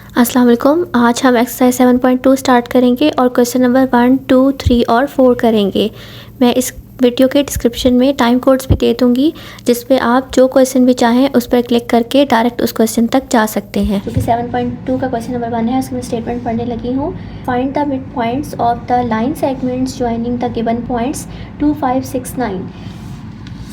अस्सलाम वालेकुम। आज हम एक्सरसाइज 7.2 स्टार्ट करेंगे और क्वेश्चन नंबर 1, 2, 3 और 4 करेंगे। मैं इस वीडियो के डिस्क्रिप्शन में टाइम कोड्स भी दे दूँगी, जिस पे आप जो क्वेश्चन भी चाहें उस पर क्लिक करके डायरेक्ट उस क्वेश्चन तक जा सकते हैं। क्योंकि 7.2 का क्वेश्चन नंबर 1 है, उसमें स्टेटमेंट पढ़ने लगी हूँ। Find the mid points of the line segments joining the given points 2, 5, 6, 9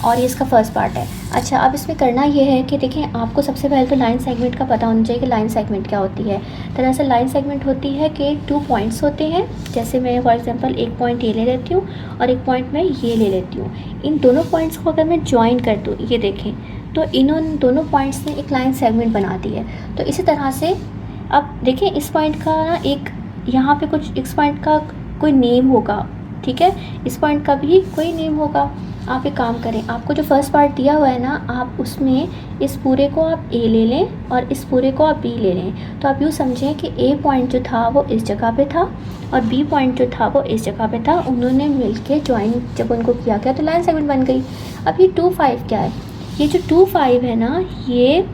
और ये इसका फर्स्ट पार्ट है। अच्छा, अब इसमें करना ये है कि देखें, आपको सबसे पहले तो लाइन सेगमेंट का पता होना चाहिए कि लाइन सेगमेंट क्या होती है। दरअसल लाइन सेगमेंट होती है कि 2 पॉइंट्स होते हैं। जैसे मैं फॉर एग्जांपल एक पॉइंट ये ले लेती हूँ और एक पॉइंट मैं ये ले लेती हूँ। इन दोनों पॉइंट्स को अगर मैं ज्वाइन कर दूँ, ये देखें, तो इन दोनों पॉइंट्स ने एक लाइन सेगमेंट बना दी है। तो इसी तरह से अब देखें, इस पॉइंट का ना एक यहाँ पे कुछ, इस पॉइंट का कोई नेम होगा, ठीक है, इस पॉइंट का भी कोई नेम होगा। आप एक काम करें, आपको जो फर्स्ट पार्ट दिया हुआ है ना, आप उसमें इस पूरे को आप ए ले लें और इस पूरे को आप बी ले लें। तो आप यूँ समझें कि ए पॉइंट जो था वो इस जगह पे था और बी पॉइंट जो था वो इस जगह पे था। उन्होंने मिलके ज्वाइन जब उनको किया गया तो लाइन सेगमेंट बन गई। अब ये 2, 5 क्या है? ये जो 2, 5 है ना, ये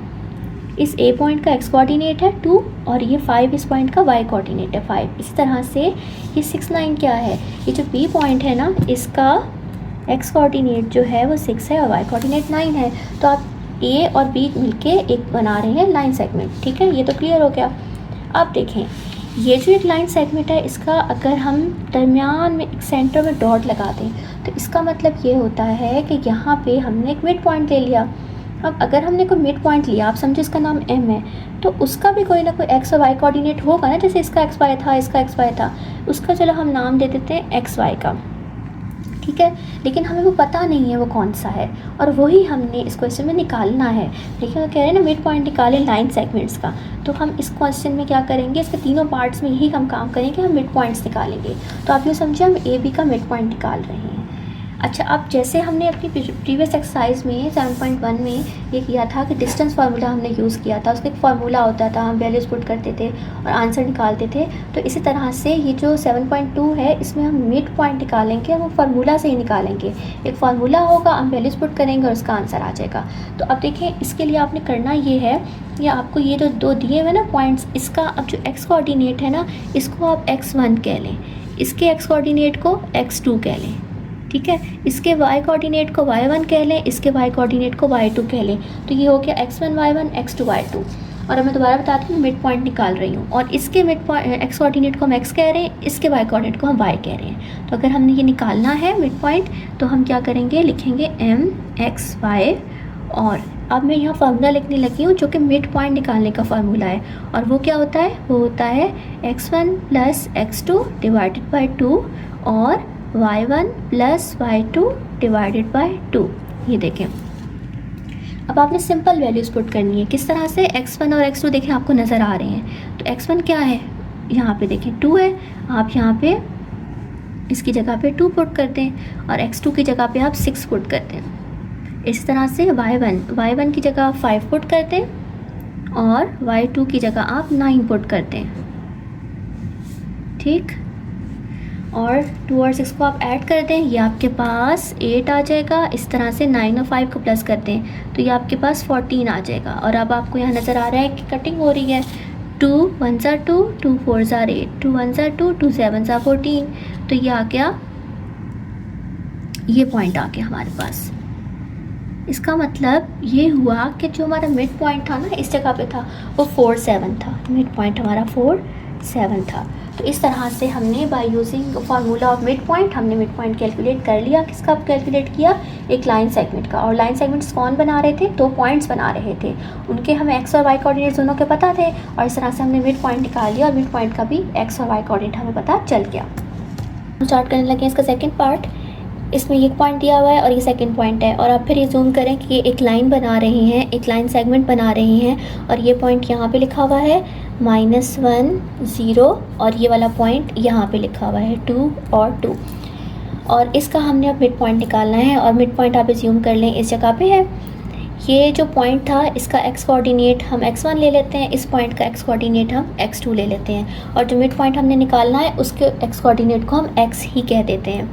इस ए पॉइंट का एक्स कोऑर्डिनेट है 2 और ये 5 इस पॉइंट का वाई कोऑर्डिनेट है 5। इसी तरह से ये 6, 9 क्या है? ये जो बी पॉइंट है ना, इसका एक्स कोऑर्डिनेट जो है वो 6 है और वाई कोऑर्डिनेट 9 है। तो आप ए और बी मिलके एक बना रहे हैं लाइन सेगमेंट, ठीक है, ये तो क्लियर हो गया। अब देखें, ये जो एक लाइन सेगमेंट है, इसका अगर हम दरमियान में एक सेंटर में डॉट लगा दें तो इसका मतलब ये होता है कि यहाँ पे हमने एक मिड पॉइंट ले लिया। अब अगर हमने कोई मिड पॉइंट लिया, आप समझो इसका नाम एम है, तो उसका भी कोई ना कोई एक्स और वाई कोऑर्डिनेट होगा ना। जैसे इसका एक्स वाई था, इसका एक्स वाई था, उसका चलो हम नाम दे देते हैं एक्स वाई का, ठीक है। लेकिन हमें वो पता नहीं है वो कौन सा है, और वही हमने इस क्वेश्चन में निकालना है। देखिए, वो कह रहे हैं ना मिड पॉइंट निकालें लाइन सेगमेंट्स का। तो हम इस क्वेश्चन में क्या करेंगे, इसके तीनों पार्ट्स में यही हम काम करेंगे, हम मिड पॉइंट्स निकालेंगे। तो आप ये समझिए, हम ए बी का मिड पॉइंट निकाल रहे हैं। अच्छा, अब जैसे हमने अपनी प्रीवियस एक्सरसाइज में 7.1 में ये किया था कि डिस्टेंस फार्मूला हमने यूज़ किया था, उसका एक फार्मूला होता था, हम वैल्यूज़ पुट करते थे और आंसर निकालते थे। तो इसी तरह से ये जो 7.2 है, इसमें हम मिड पॉइंट निकालेंगे, वो फार्मूला से ही निकालेंगे। एक फार्मूला होगा, हम वैल्यूज़ पुट करेंगे और उसका आंसर आ जाएगा। तो अब देखें, इसके लिए आपने करना ये है, ये आपको ये जो दो दिए हुए ना पॉइंट्स, इसका अब जो एक्स कोऑर्डिनेट है ना, इसको आप x1 कह लें, इसके एक्स कोऑर्डिनेट को x2 कह लें, ठीक है। इसके y कोऑर्डिनेट को y1 कह लें, इसके y कोऑर्डिनेट को y2 कह लें। तो ये हो गया x1 y1 x2 y2। और अब मैं दोबारा बताती हूँ, मिड पॉइंट निकाल रही हूँ और इसके मिड पॉइंट एक्स कोऑर्डिनेट को हम x कह रहे हैं, इसके y कोऑर्डिनेट को हम y कह रहे हैं। तो अगर हमने ये निकालना है मिड पॉइंट, तो हम क्या करेंगे, लिखेंगे m x y। और अब मैं यहाँ फार्मूला लिखने लगी हूँ जो कि मिड पॉइंट निकालने का फार्मूला है, और वो क्या होता है, वो होता है x1 + x2 डिवाइडेड बाई 2 और y1 + y2 डिवाइडेड बाई 2। ये देखें, अब आपने सिंपल वैल्यूज़ पुट करनी है। किस तरह से, x1 और x2 देखें आपको नज़र आ रहे हैं। तो x1 क्या है, यहाँ पे देखें 2 है, आप यहाँ पे इसकी जगह पे 2 पुट करते हैं और x2 की जगह पे आप 6 पुट करते हैं। इस तरह से y1 की जगह आप 5 पुट करते हैं और y2 की जगह आप 9 पुट करते हैं, ठीक। और 2 और 6 को आप ऐड कर दें, ये आपके पास 8 आ जाएगा। इस तरह से 9 और 5 को प्लस कर दें तो ये आपके पास 14 आ जाएगा। और अब आपको यहाँ नज़र आ रहा है कि कटिंग हो रही है। 2 1s are 2, 2 4s are 8, 2 1s are 2, 2 7s are 14। तो ये आ गया, ये पॉइंट आ गया हमारे पास। इसका मतलब ये हुआ कि जो हमारा मिड पॉइंट था ना, इस जगह पे था, वो 4 7 था। मिड पॉइंट हमारा 4 7 था। तो इस तरह से हमने by using formula of mid point, हमने मिड पॉइंट कैलकुलेट कर लिया। किसका कैलकुलेट किया, एक लाइन सेगमेंट का। और लाइन सेगमेंट्स कौन बना रहे थे, 2 पॉइंट्स बना रहे थे, उनके हमें एक्स और वाई कोऑर्डिनेट्स दोनों के पता थे। और इस तरह से हमने मिड पॉइंट निकाल लिया और मिड पॉइंट का भी एक्स और वाई कोऑर्डिनेट हमें पता चल गया। हम स्टार्ट करने लगे इसका सेकेंड पार्ट। इसमें ये पॉइंट दिया हुआ है और ये सेकंड पॉइंट है, और अब फिर ये जूम करें कि ये एक लाइन बना रहे हैं, एक लाइन सेगमेंट बना रहे हैं। और ये पॉइंट यहाँ पे लिखा हुआ है -1 0 और ये वाला पॉइंट यहाँ पे लिखा हुआ है 2 और 2। और इसका हमने अब मिड पॉइंट निकालना है, और मिड पॉइंट आप जूम कर लें, इस जगह पे है। ये जो पॉइंट था, इसका एक्स कोऑर्डिनेट हम x1 ले लेते हैं, इस पॉइंट का एक्स कोऑर्डिनेट हम x2 ले लेते हैं, और जो मिड पॉइंट हमने निकालना है उसके एक्स कोऑर्डिनेट को हम x ही कह देते हैं।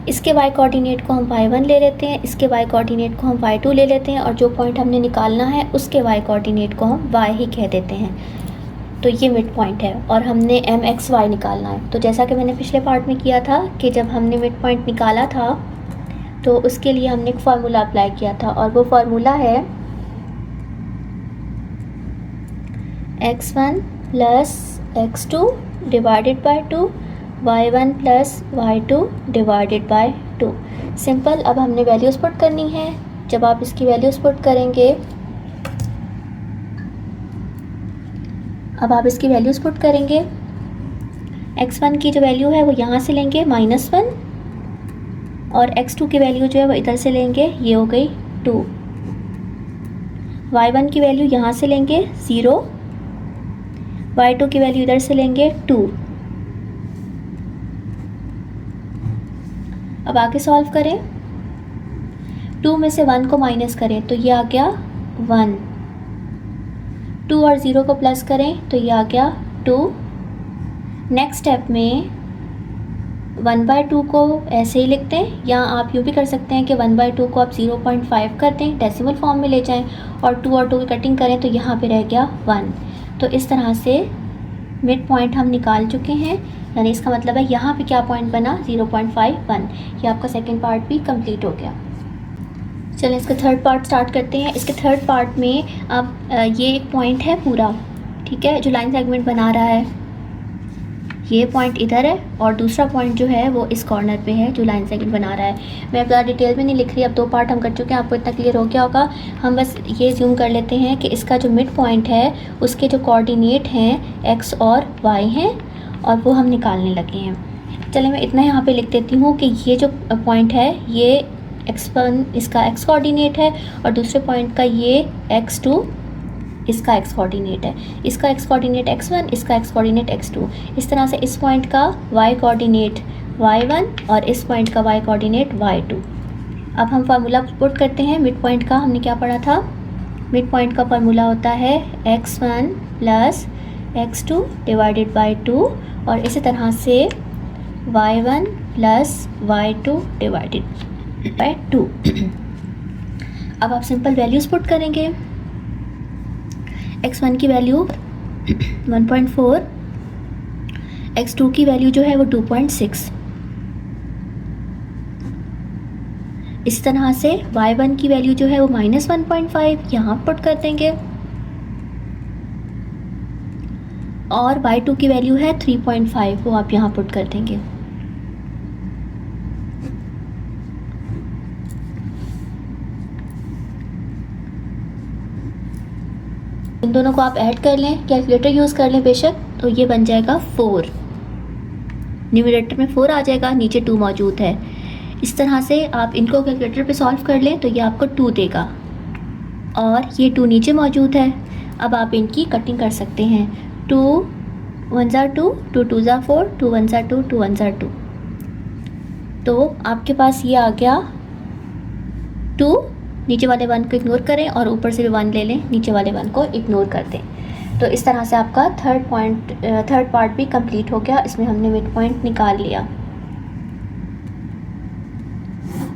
इसके y कोऑर्डिनेट को हम y1 ले लेते हैं, इसके y कोऑर्डिनेट को हम y2 ले लेते हैं, और जो पॉइंट हमने निकालना है उसके y कोऑर्डिनेट को हम y ही कह देते हैं। तो ये मिड पॉइंट है और हमने एम एक्स वाई निकालना है। तो जैसा कि मैंने पिछले पार्ट में किया था कि जब हमने मिड पॉइंट निकाला था तो उसके लिए हमने एक फार्मूला अप्लाई किया था और वो फार्मूला है x1 plus x2 divided by 2, y1 plus y2 divided by 2। Simple. अब हमने वैल्यूज़ पुट करनी है। जब आप इसकी वैल्यूज़ पुट करेंगे, अब आप इसकी वैल्यूज़ पुट करेंगे, x1 की जो वैल्यू है वो यहाँ से लेंगे -1 और x2 की वैल्यू जो है वो इधर से लेंगे, ये हो गई 2। y1 की वैल्यू यहाँ से लेंगे 0, y2 की वैल्यू इधर से लेंगे 2। अब आगे सॉल्व करें, 2 में से 1 को माइनस करें तो ये आ गया 1, 2 और 0 को प्लस करें तो ये आ गया 2। नेक्स्ट स्टेप में 1/2 को ऐसे ही लिखते हैं, या आप यूँ भी कर सकते हैं कि 1/2 को आप 0.5 कर दें, डेसिमल फॉर्म में ले जाएं और 2 और 2 की कटिंग करें तो यहाँ पे रह गया 1। तो इस तरह से मिड पॉइंट हम निकाल चुके हैं, यानी इसका मतलब है यहाँ पे क्या पॉइंट बना 0.51। ये आपका सेकेंड पार्ट भी कंप्लीट हो गया। चलें इसका थर्ड पार्ट स्टार्ट करते हैं। इसके थर्ड पार्ट में अब ये एक पॉइंट है पूरा, ठीक है, जो लाइन सेगमेंट बना रहा है, ये पॉइंट इधर है और दूसरा पॉइंट जो है वो इस कॉर्नर पे है जो लाइन सेगमेंट बना रहा है। मैं ज़्यादा डिटेल में नहीं लिख रही, अब 2 पार्ट हम कर चुके हैं, आपको इतना क्लियर हो गया होगा। हम बस ये ज़ूम कर लेते हैं कि इसका जो मिड पॉइंट है उसके जो कोऑर्डिनेट हैं एक्स और वाई हैं और वो हम निकालने लगे हैं। चलिए मैं इतना यहाँ पर लिख देती हूँ कि ये जो पॉइंट है ये x1 इसका x कोऑर्डिनेट है और दूसरे पॉइंट का ये x2 इसका x कोऑर्डिनेट है, इसका x कोऑर्डिनेट x1, इसका x कोऑर्डिनेट x2। इस तरह से इस पॉइंट का y कोऑर्डिनेट y1 और इस पॉइंट का y कोऑर्डिनेट y2। अब हम फार्मूला पुट करते हैं मिड पॉइंट का। हमने क्या पढ़ा था, मिड पॉइंट का फार्मूला होता है x1 plus x2 divided by 2 और इसी तरह से y1 plus y2 divided by 2। अब आप सिंपल वैल्यूज़ पुट करेंगे, x1 की वैल्यू 1.4, x2 की वैल्यू जो है वो 2.6। इस तरह से y1 की वैल्यू जो है वो -1.5 यहाँ पुट कर देंगे और y2 की वैल्यू है 3.5, वो आप यहाँ पुट कर देंगे। इन दोनों को आप ऐड कर लें, कैलकुलेटर यूज़ कर लें बेशक, तो ये बन जाएगा 4। न्यूमरेटर में 4 आ जाएगा, नीचे 2 मौजूद है। इस तरह से आप इनको कैलकुलेटर पे सॉल्व कर लें तो ये आपको 2 देगा और ये 2 नीचे मौजूद है। अब आप इनकी कटिंग कर सकते हैं, 2 1 ज़ा 2, 2 2 ज़ा 4, 2 1 ज़ा 2, 2 1 ज़ा 2। तो आपके पास ये आ गया 2, नीचे वाले 1 को इग्नोर करें और ऊपर से भी 1 ले लें, नीचे वाले 1 को इग्नोर कर दें। तो इस तरह से आपका थर्ड पार्ट भी कंप्लीट हो गया। इसमें हमने मिड पॉइंट निकाल लिया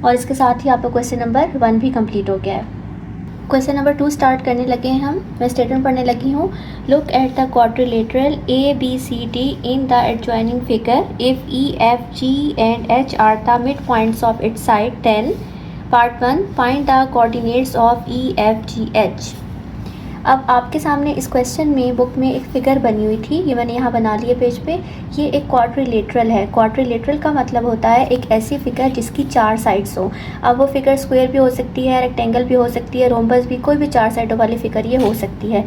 और इसके साथ ही आपका क्वेश्चन नंबर 1 भी कंप्लीट हो गया है। क्वेश्चन नंबर 2 स्टार्ट करने लगे हैं हम। मैं स्टेटमेंट पढ़ने लगी हूँ। Look at the quadrilateral ABCD in the adjoining figure if EFG and H are the mid points of its side, then part 1 find the coordinates of EFGH। अब आपके सामने इस क्वेश्चन में बुक में एक फ़िगर बनी हुई थी, ये मैंने यहाँ बना ली है पेज पे। ये एक क्वाड्रिलेटरल है। क्वाड्रिलेटरल का मतलब होता है एक ऐसी फ़िगर जिसकी 4 साइड्स हो। अब वो फ़िगर स्क्वायर भी हो सकती है, रेक्टेंगल भी हो सकती है, रोम्बस भी, कोई भी 4 साइडों वाली फ़िगर ये हो सकती है।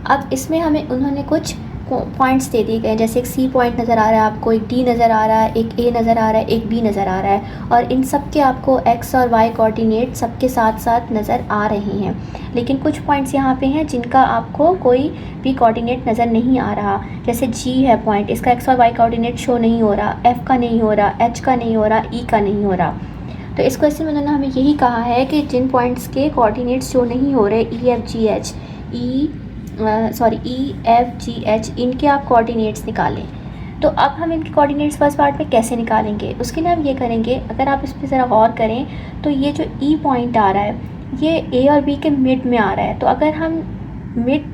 अब इसमें हमें उन्होंने कुछ पॉइंट्स दे दिए गए, जैसे एक C पॉइंट नज़र आ रहा है आपको, एक D नज़र आ रहा है, एक A नज़र आ रहा है, एक B नज़र आ रहा है और इन सब के आपको X और Y कोऑर्डिनेट सबके साथ साथ नज़र आ रहे हैं। लेकिन कुछ पॉइंट्स यहाँ पे हैं जिनका आपको कोई भी कोऑर्डिनेट नज़र नहीं आ रहा। जैसे G है पॉइंट, इसका X और Y कोऑर्डिनेट शो नहीं हो रहा, F का नहीं हो रहा, H का नहीं हो रहा, E का नहीं हो रहा। तो इस क्वेश्चन में उन्होंने हमें यही कहा है कि जिन पॉइंट्स के कोऑर्डिनेट्स शो नहीं हो रहे, EFGH, इनके आप कोऑर्डिनेट्स निकालें। तो अब हम इनके कोऑर्डिनेट्स फर्स्ट पार्ट में कैसे निकालेंगे, उसके लिए हम ये करेंगे। अगर आप इस पर ज़रा गौर करें तो ये जो E पॉइंट आ रहा है ये A और B के मिड में आ रहा है। तो अगर हम मिड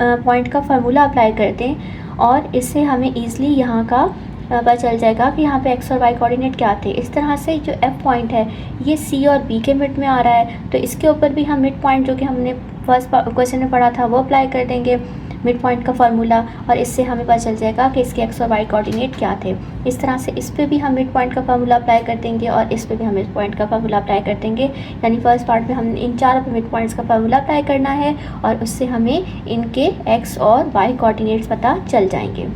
पॉइंट का फार्मूला अप्लाई कर दें और इससे हमें ईज़िली यहाँ का पता चल जाएगा कि यहाँ पे एक्स और वाई कोऑर्डिनेट क्या थे। इस तरह से जो एफ पॉइंट है ये सी और बी के मिड में आ रहा है, तो इसके ऊपर भी हम मिड पॉइंट जो कि हमने फर्स्ट क्वेश्चन में पढ़ा था वो अप्लाई कर देंगे, मिड पॉइंट का फार्मूला, और इससे हमें पता चल जाएगा कि इसके एक्स और वाई कोऑर्डिनेट क्या थे। इस तरह से इस पे भी हम मिड पॉइंट का फार्मूला अप्लाई कर देंगे और इस पे भी हम मिड पॉइंट का फार्मूला अप्लाई कर देंगे। यानी फर्स्ट पार्ट में हमने इन चारों मिड पॉइंट्स का फार्मूला अप्लाई करना है और उससे हमें इनके एक्स और वाई कोऑर्डिनेट्स पता चल जाएंगे।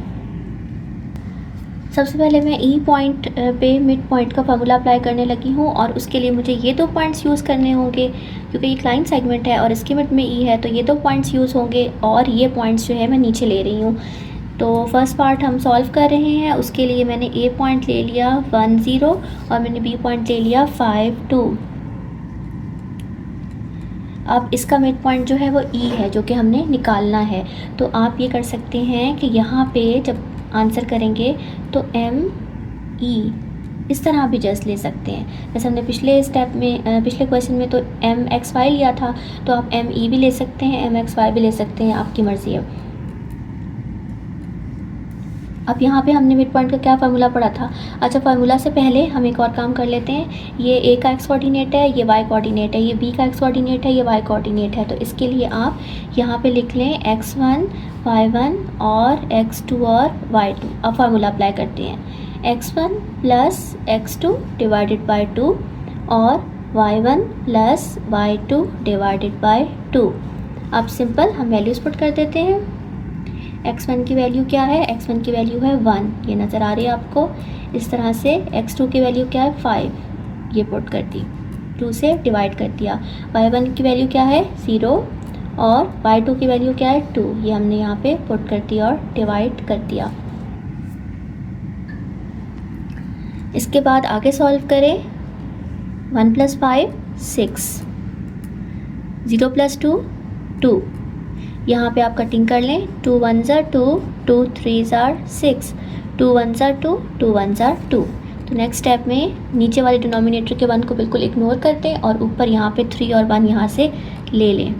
सबसे पहले मैं ई पॉइंट पे मिड पॉइंट का फार्मूला अप्लाई करने लगी हूँ और उसके लिए मुझे ये 2 पॉइंट्स यूज़ करने होंगे क्योंकि ये क्लाइंट सेगमेंट है और इसके मिड में ई है, तो ये 2 पॉइंट्स यूज़ होंगे और ये पॉइंट्स जो है मैं नीचे ले रही हूँ। तो फर्स्ट पार्ट हम सॉल्व कर रहे हैं, उसके लिए मैंने ए पॉइंट ले लिया 1 0 और मैंने बी पॉइंट ले लिया 5 2। अब इसका मिड पॉइंट जो है वो ई है जो कि हमने निकालना है। तो आप ये कर सकते हैं कि यहाँ पे जब आंसर करेंगे तो एम ई इस तरह भी जस्ट ले सकते हैं। जैसे हमने पिछले स्टेप में पिछले क्वेश्चन में तो एम एक्स वाई लिया था, तो आप एम ई भी ले सकते हैं, एम एक्स वाई भी ले सकते हैं, आपकी मर्ज़ी है। अब यहाँ पे हमने मिड पॉइंट का क्या फार्मूला पढ़ा था। अच्छा, फार्मूला से पहले हम एक और काम कर लेते हैं। ये ए का एक्स कोऑर्डिनेट है, ये वाई कोऑर्डिनेट है, ये बी का एक्स कोऑर्डिनेट है, ये वाई कोऑर्डिनेट है। तो इसके लिए आप यहाँ पे लिख लें x1 y1 और x2 और y2। अब फार्मूला अप्लाई करते हैं, x1 plus x2 divided by 2 और y1 plus y2 divided by 2। अब सिंपल हम वैल्यूज़ पुट कर देते हैं। x1 की वैल्यू क्या है, x1 की वैल्यू है 1, ये नज़र आ रही है आपको। इस तरह से x2 की वैल्यू क्या है 5, ये पुट कर दी, 2 से डिवाइड कर दिया। y1 की वैल्यू क्या है 0 और y2 की वैल्यू क्या है 2, ये हमने यहाँ पे पुट कर दिया और डिवाइड कर दिया। इसके बाद आगे सॉल्व करें। 1 + 5 6, 0 + 2 2। यहाँ पे आप कटिंग कर लें, 2 1s are 2, 2 3s are 6, 2 1s are 2, 2 1s are 2। तो नेक्स्ट स्टेप में नीचे वाले डिनोमिनेटर के 1 को बिल्कुल इग्नोर कर दें और ऊपर यहाँ पे 3 और 1 यहाँ से ले लें।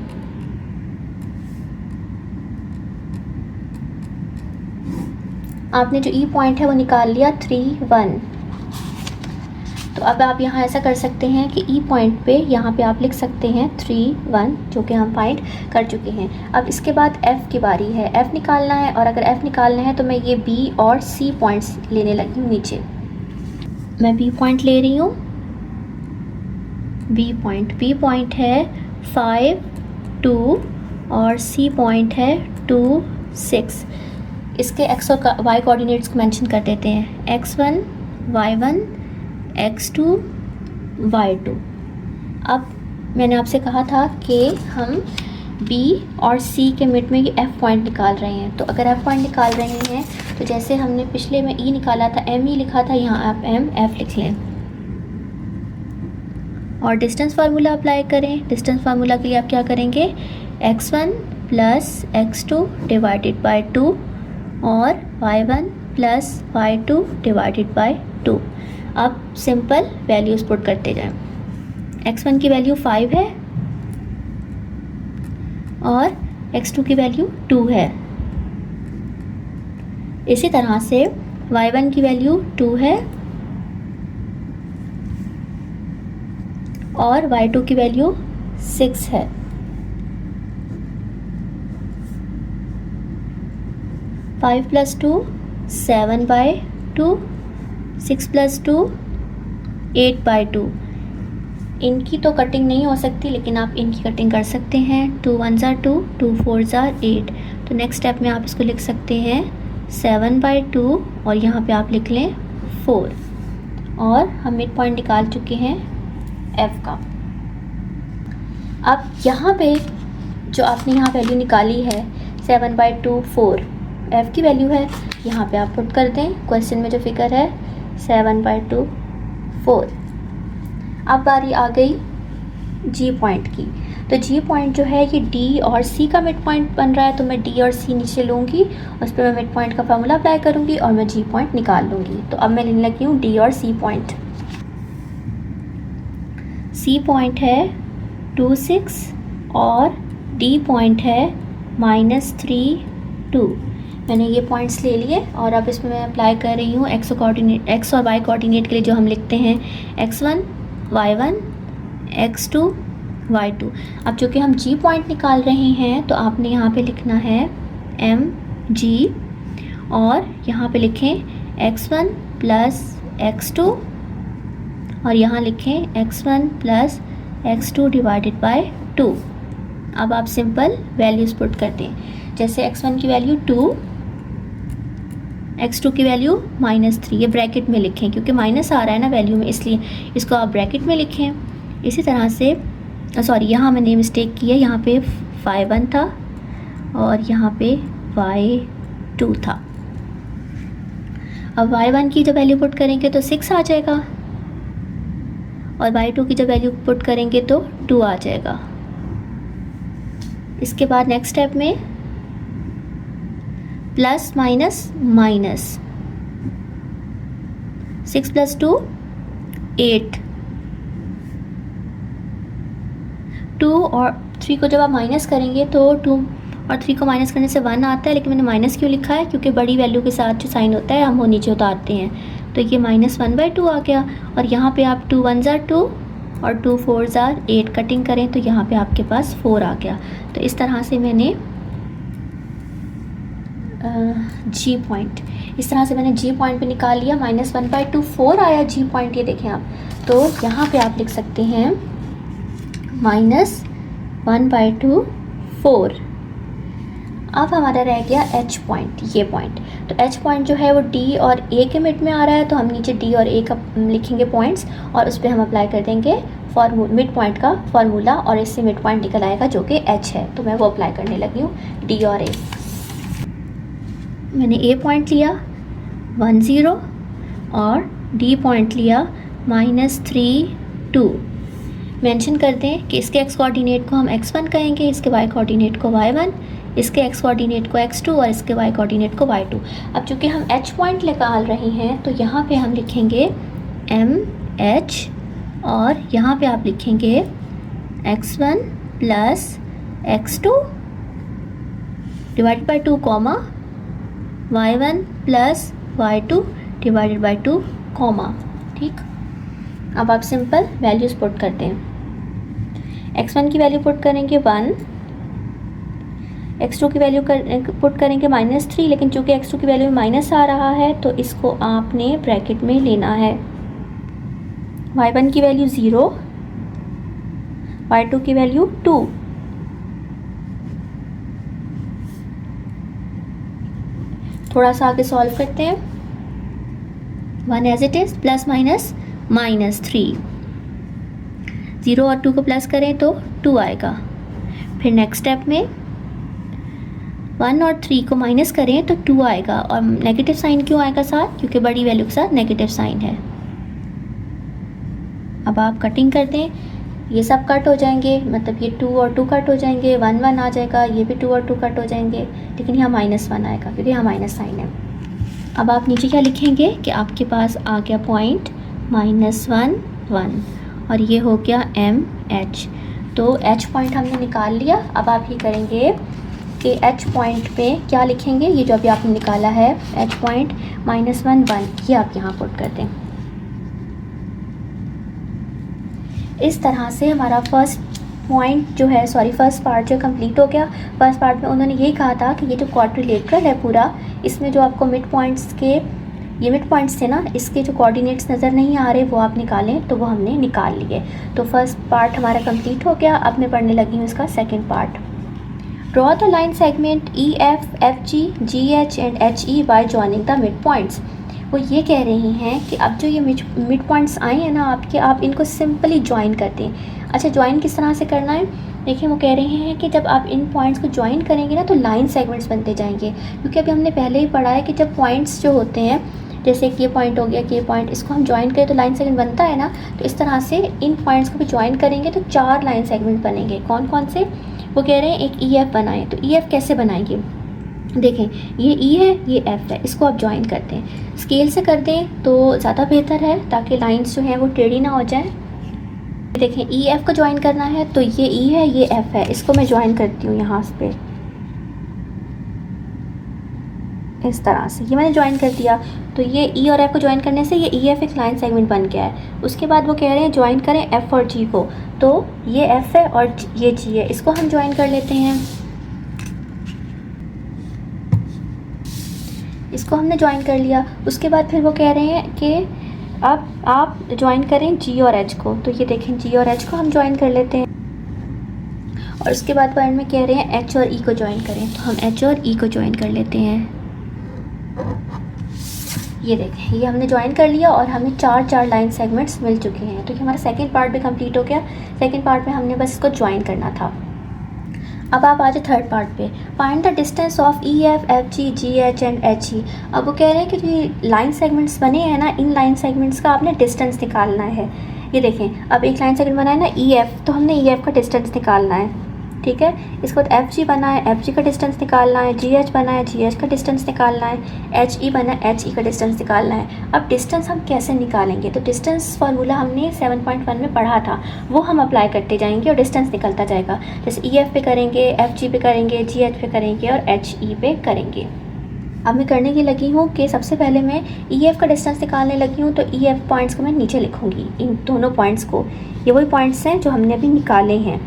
आपने जो ई पॉइंट है वो निकाल लिया 3 1। तो अब आप यहाँ ऐसा कर सकते हैं कि ई पॉइंट पे यहाँ पे आप लिख सकते हैं 3 1 जो कि हम फाइंड कर चुके हैं। अब इसके बाद एफ़ की बारी है, एफ़ निकालना है और अगर एफ़ निकालना है तो मैं ये बी और सी पॉइंट्स लेने लगी हूँ। नीचे मैं बी पॉइंट ले रही हूँ, बी पॉइंट है 5 2 और सी पॉइंट है 2 6। इसके एक्स और वाई कोऑर्डिनेट्स को मेंशन कर देते हैं, x1 y1 x2 y2। अब मैंने आपसे कहा था कि हम B और C के मिड में ये F पॉइंट निकाल रहे हैं। तो अगर F पॉइंट निकाल रहे हैं तो जैसे हमने पिछले में E निकाला था, M E लिखा था, यहाँ आप M F लिख लें और डिस्टेंस फार्मूला अप्लाई करें। डिस्टेंस फार्मूला के लिए आप क्या करेंगे, x1 plus x2 divided by 2 और y1 plus y2 divided by 2। अब सिंपल वैल्यूज़ पुट करते जाएं। x1 की वैल्यू 5 है और x2 की वैल्यू 2 है। इसी तरह से y1 की वैल्यू 2 है और y2 की वैल्यू 6 है। Five plus 2 7/2, 6 + 2 8/2। इनकी तो कटिंग नहीं हो सकती लेकिन आप इनकी कटिंग कर सकते हैं। 2 1s are 2, 2 4s are 8। तो नेक्स्ट स्टेप में आप इसको लिख सकते हैं 7/2 और यहाँ पे आप लिख लें 4 और हम मिड पॉइंट निकाल चुके हैं F का। अब यहाँ पे जो आपने यहाँ वैल्यू निकाली है 7/2 4 F की वैल्यू है, यहाँ पे आप पुट कर दें। क्वेश्चन में जो फिगर है 7/2 4। अब बारी आ गई G पॉइंट की। तो G पॉइंट जो है ये D और C का मिड पॉइंट बन रहा है, तो मैं D और C नीचे लूँगी, उस पर मैं मिड पॉइंट का फार्मूला अप्लाई करूँगी और मैं G पॉइंट निकाल लूँगी। तो अब मैं लेने लगी हूँ D और C पॉइंट। C पॉइंट है 2 6 और D पॉइंट है -3 2। मैंने ये पॉइंट्स ले लिए और अब इसमें मैं अप्लाई कर रही हूँ एक्स और वाई कोऑर्डिनेट के लिए जो हम लिखते हैं x1 y1 x2 y2। अब चूँकि हम g पॉइंट निकाल रहे हैं तो आपने यहाँ पे लिखना है mg और यहाँ पे लिखें x1 प्लस x2 और यहाँ लिखें x1 plus x2 divided by 2। अब आप सिंपल वैल्यूज़ पुट करते हैं, जैसे x1 की वैल्यू 2, x2 की वैल्यू -3। ये ब्रैकेट में लिखें क्योंकि माइनस आ रहा है ना वैल्यू में, इसलिए इसको आप ब्रैकेट में लिखें। इसी तरह से सॉरी, यहाँ मैंने मिस्टेक की है, यहाँ पे y1 था और यहाँ पे y2 था। अब y1 की जब वैल्यू पुट करेंगे तो 6 आ जाएगा और y2 की जब वैल्यू पुट करेंगे तो 2 आ जाएगा। इसके बाद नेक्स्ट स्टेप में प्लस माइनस माइनस, 6 + 2 8, 2 और 3 को जब आप माइनस करेंगे तो 2 और 3 को माइनस करने से 1 आता है, लेकिन मैंने माइनस क्यों लिखा है क्योंकि बड़ी वैल्यू के साथ जो साइन होता है हम वो नीचे उतारते हैं। तो ये -1/2 आ गया और यहाँ पे आप 2 1 ज़ा 2 और 2 4 ज़ा 8 कटिंग करें तो यहाँ पे आपके पास 4 आ गया। तो इस तरह से मैंने जी पॉइंट जी पॉइंट पे निकाल लिया। -1/2 4 आया जी पॉइंट, ये देखें आप। तो यहाँ पे आप लिख सकते हैं -1/2 4। अब हमारा रह गया एच पॉइंट, ये पॉइंट। तो एच पॉइंट जो है वो डी और ए के मिड में आ रहा है, तो हम नीचे डी और ए का लिखेंगे पॉइंट्स और उस पर हम अप्लाई कर देंगे मिड पॉइंट का फार्मूला और इससे मिड पॉइंट निकल आएगा जो कि एच है। तो मैं वो अप्लाई करने लगी हूँ, डी और ए। मैंने ए पॉइंट लिया 1 0 और डी पॉइंट लिया -3 2। मेंशन कर दें कि इसके एक्स कोऑर्डिनेट को हम x1 कहेंगे, इसके y कोऑर्डिनेट को y1, इसके x कोऑर्डिनेट को x2 और इसके y कोऑर्डिनेट को y2। अब चूँकि हम h पॉइंट निकाल रहे हैं तो यहाँ पे हम लिखेंगे MH और यहाँ पे आप लिखेंगे x1 plus x2 divided by 2 comma y1 plus y2 divided by 2 comma. ठीक, अब आप सिंपल वैल्यूज़ पुट करते हैं। x1 की वैल्यू पुट करेंगे 1, x2 की वैल्यू पुट करेंगे -3, लेकिन चूँकि x2 की वैल्यू में माइनस आ रहा है तो इसको आपने ब्रैकेट में लेना है। y1 की वैल्यू 0, y2 की वैल्यू 2। थोड़ा सा आगे सॉल्व करते हैं। 1 as it is, plus minus -3, 0 और 2 को प्लस करें तो 2 आएगा। फिर नेक्स्ट स्टेप में 1 और 3 को माइनस करें तो 2 आएगा और नेगेटिव साइन क्यों आएगा साथ, क्योंकि बड़ी वैल्यू के साथ नेगेटिव साइन है। अब आप कटिंग कर दें, ये सब कट हो जाएंगे, मतलब ये 2 और 2 कट हो जाएंगे, 1 1 आ जाएगा, ये भी 2 और 2 कट हो जाएंगे, लेकिन यहाँ -1 आएगा क्योंकि यहाँ माइनस साइन है। अब आप नीचे क्या लिखेंगे कि आपके पास आ गया पॉइंट -1 1 और ये हो गया MH। तो H पॉइंट हमने निकाल लिया। अब आप ये करेंगे कि H पॉइंट पे क्या लिखेंगे, ये जो अभी आपने निकाला है H पॉइंट -1 1, ये आप यहाँ पुट कर दें। इस तरह से हमारा फर्स्ट पार्ट जो कंप्लीट हो गया। फर्स्ट पार्ट में उन्होंने यही कहा था कि ये जो क्वाड्रिलेटरल है पूरा, इसमें जो आपको मिड पॉइंट्स थे ना, इसके जो कोऑर्डिनेट्स नज़र नहीं आ रहे वो आप निकालें, तो वो हमने निकाल लिए। तो फर्स्ट पार्ट हमारा कंप्लीट हो गया। अब मैं पढ़ने लगी हूँ इसका second part. Draw the line segment EF FG GH and HE bye joining the mid points. वो ये कह रही हैं कि अब जो ये मिड पॉइंट्स आए हैं ना आपके, आप इनको सिंपली ज्वाइन कर दें। अच्छा, ज्वाइन किस तरह से करना है, देखिए वो कह रहे हैं कि जब आप इन पॉइंट्स को ज्वाइन करेंगे ना तो लाइन सेगमेंट्स बनते जाएंगे, क्योंकि अभी हमने पहले ही पढ़ा है कि जब पॉइंट्स जो होते हैं, जैसे कि ये पॉइंट हो गया कि ये पॉइंट, इसको हम ज्वाइन करें तो लाइन सेगमेंट बनता है ना। तो इस तरह से इन पॉइंट्स को भी ज्वाइन करेंगे तो 4 लाइन सेगमेंट बनेंगे। कौन कौन से, वो कह रहे हैं एक EF बनाएं। तो EF कैसे बनाएंगे, देखें ये E है, ये F है, इसको आप ज्वाइन करते हैं। स्केल से कर दें तो ज़्यादा बेहतर है ताकि लाइंस जो हैं वो टेढ़ी ना हो जाए। देखें EF को ज्वाइन करना है तो ये E है, ये F है, इसको मैं ज्वाइन करती हूँ यहाँ पे। इस तरह से ये मैंने ज्वाइन कर दिया। तो ये ई और एफ को ज्वाइन करने से ये ई एफ एक लाइन सेगमेंट बन गया है। उसके बाद वो कह रहे हैं ज्वाइन करें एफ और जी को, तो ये एफ है और ये जी है, इसको हम ज्वाइन कर लेते हैं। इसको हमने ज्वाइन कर लिया। उसके बाद फिर वो कह रहे हैं कि अब आप ज्वाइन करें जी और एच को, तो ये देखें जी और एच को हम ज्वाइन कर लेते हैं। और उसके बाद एंड में कह रहे हैं एच और ई को ज्वाइन करें, तो हम एच और ई को ज्वाइन कर लेते हैं। ये देखें ये हमने ज्वाइन कर लिया और हमें चार लाइन सेगमेंट्स मिल चुके हैं। तो ये हमारा सेकंड पार्ट भी कंप्लीट हो गया। सेकंड पार्ट में हमने बस इसको ज्वाइन करना था। अब आप आ जाए थर्ड पार्ट पे, find the distance of E F F G G H and H E. अब वो कह रहे हैं कि जो लाइन सेगमेंट्स बने हैं ना, इन लाइन सेगमेंट्स का आपने डिस्टेंस निकालना है। ये देखें अब एक लाइन सेगमेंट बना है ना ई एफ, तो हमने ई एफ का डिस्टेंस निकालना है, ठीक है। इसके बाद एफ जी बना है, एफ जी का डिस्टेंस निकालना है। जी एच बना है, जी एच का डिस्टेंस निकालना है। एच ई बना है, एच ई का डिस्टेंस निकालना है। अब डिस्टेंस हम कैसे निकालेंगे, तो डिस्टेंस फार्मूला हमने 7.1 में पढ़ा था, वो हम अप्लाई करते जाएंगे और डिस्टेंस निकलता जाएगा। जैसे ई एफ पे करेंगे, एफ जी पे करेंगे, जी एच पे करेंगे और एच ई पे करेंगे। अब मैं करने की लगी हूँ कि सबसे पहले मैं ई एफ का डिस्टेंस निकालने लगी हूँ, तो ई एफ पॉइंट्स को मैं नीचे लिखूँगी, इन दोनों पॉइंट्स को। ये वही पॉइंट्स हैं जो हमने अभी निकाले हैं।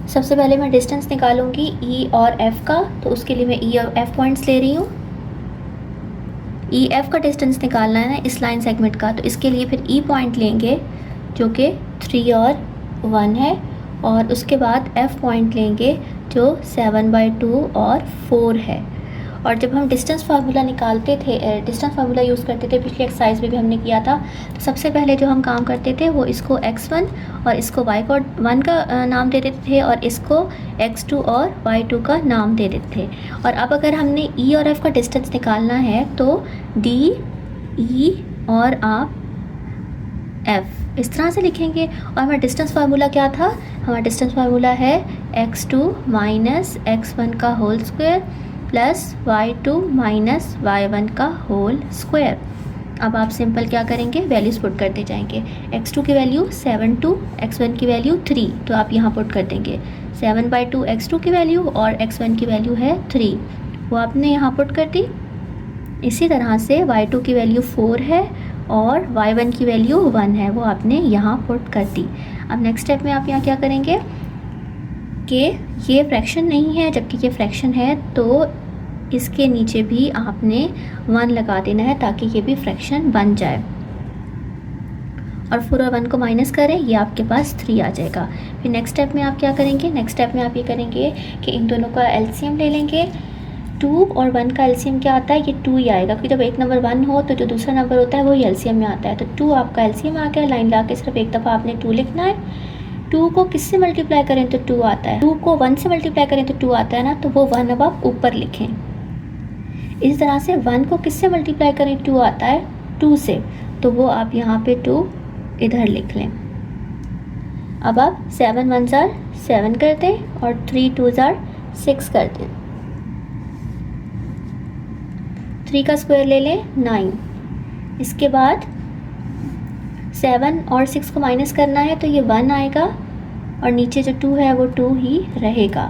सबसे पहले मैं डिस्टेंस निकालूंगी ई और एफ़ का, तो उसके लिए मैं ई और एफ़ पॉइंट्स ले रही हूँ। ई एफ़ का डिस्टेंस निकालना है ना इस लाइन सेगमेंट का, तो इसके लिए फिर ई पॉइंट लेंगे जो कि 3 और 1 है, और उसके बाद एफ़ पॉइंट लेंगे जो 7/2 और 4 है। और जब हम डिस्टेंस फार्मूला निकालते थे, डिस्टेंस फार्मूला यूज़ करते थे, पिछली एक्सरसाइज में भी हमने किया था, तो सबसे पहले जो हम काम करते थे वो इसको x1 और इसको y को 1 का नाम दे देते थे और इसको x2 और y2 का नाम दे देते थे। और अब अगर हमने e और f का डिस्टेंस निकालना है तो d e और आप f इस तरह से लिखेंगे। और हमारा डिस्टेंस फार्मूला क्या था, हमारा डिस्टेंस फार्मूला है x2 माइनस x1 का whole square plus y2 minus y1 का होल स्क्वायर। अब आप सिंपल क्या करेंगे, वैल्यूज़ पुट करते जाएंगे। x2 की वैल्यू 7/2, x1 की वैल्यू 3, तो आप यहाँ पुट कर देंगे। 7/2 x2 की वैल्यू और x1 की वैल्यू है 3, वो आपने यहाँ पुट कर दी। इसी तरह से y2 की वैल्यू 4 है और y1 की वैल्यू 1 है, वो आपने यहाँ पुट कर दी। अब नेक्स्ट स्टेप में आप यहाँ क्या करेंगे कि ये फ्रैक्शन नहीं है जबकि ये फ्रैक्शन है, तो इसके नीचे भी आपने 1 लगा देना है ताकि ये भी फ्रैक्शन बन जाए। और 4 और 1 को माइनस करें, ये आपके पास 3 आ जाएगा। फिर नेक्स्ट स्टेप में आप क्या करेंगे, नेक्स्ट स्टेप में आप ये करेंगे कि इन दोनों का एलसीएम ले लेंगे। 2 और 1 का एलसीएम क्या आता है, ये 2 ही आएगा, क्योंकि जब एक नंबर 1 हो तो जो दूसरा नंबर होता है वही एलसीएम में आता है। तो 2 आपका एलसीएम आ गया, लाइन ला के सिर्फ एक दफ़ा आपने 2 लिखना है। 2 को किससे मल्टीप्लाई करें तो 2 आता है, 2 को 1 से मल्टीप्लाई करें तो 2 आता है ना, तो वो 1 अब आप ऊपर लिखें। इस तरह से 1 को किससे मल्टीप्लाई करें, 2 आता है 2 से, तो वो आप यहाँ पे 2 इधर लिख लें। अब आप 7 1s are 7 कर दें और 3 2s are 6 कर दें। 3 का स्क्वायर ले लें 9। इसके बाद 7 और 6 को माइनस करना है तो ये 1 आएगा और नीचे जो 2 है वो 2 ही रहेगा।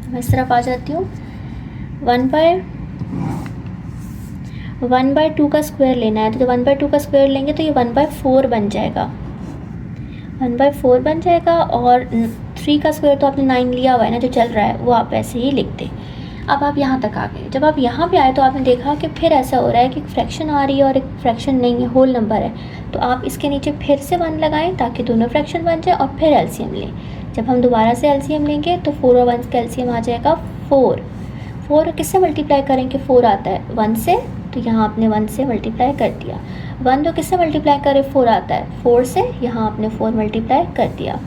मैं इस तरफ आ जाती हूँ। 1/2 का स्क्वायर लेना है, तो जब 1/2 का स्क्वायर लेंगे तो ये 1/4 बन जाएगा, 1/4 बन जाएगा। और 3 का स्क्वायर तो आपने 9 लिया हुआ है ना जो चल रहा है, वो आप ऐसे ही लिख दें। अब आप यहाँ तक आ गए। जब आप यहाँ पे आए तो आपने देखा कि फिर ऐसा हो रहा है कि फ्रैक्शन आ रही है और एक फ्रैक्शन नहीं है, होल नंबर है, तो आप इसके नीचे फिर से 1 लगाएं ताकि दोनों फ्रैक्शन बन जाए और फिर एलसीएम लें। जब हम दोबारा से एलसीएम लेंगे तो 4 और 1 का एलसीएम आ जाएगा 4। 4 किससे मल्टीप्लाई करेंगे, 4 आता है 1 से, तो यहाँ आपने 1 से मल्टीप्लाई कर दिया। 1 तो किससे मल्टीप्लाई करें, 4 आता है 4 से, यहाँ आपने 4 मल्टीप्लाई कर दिया।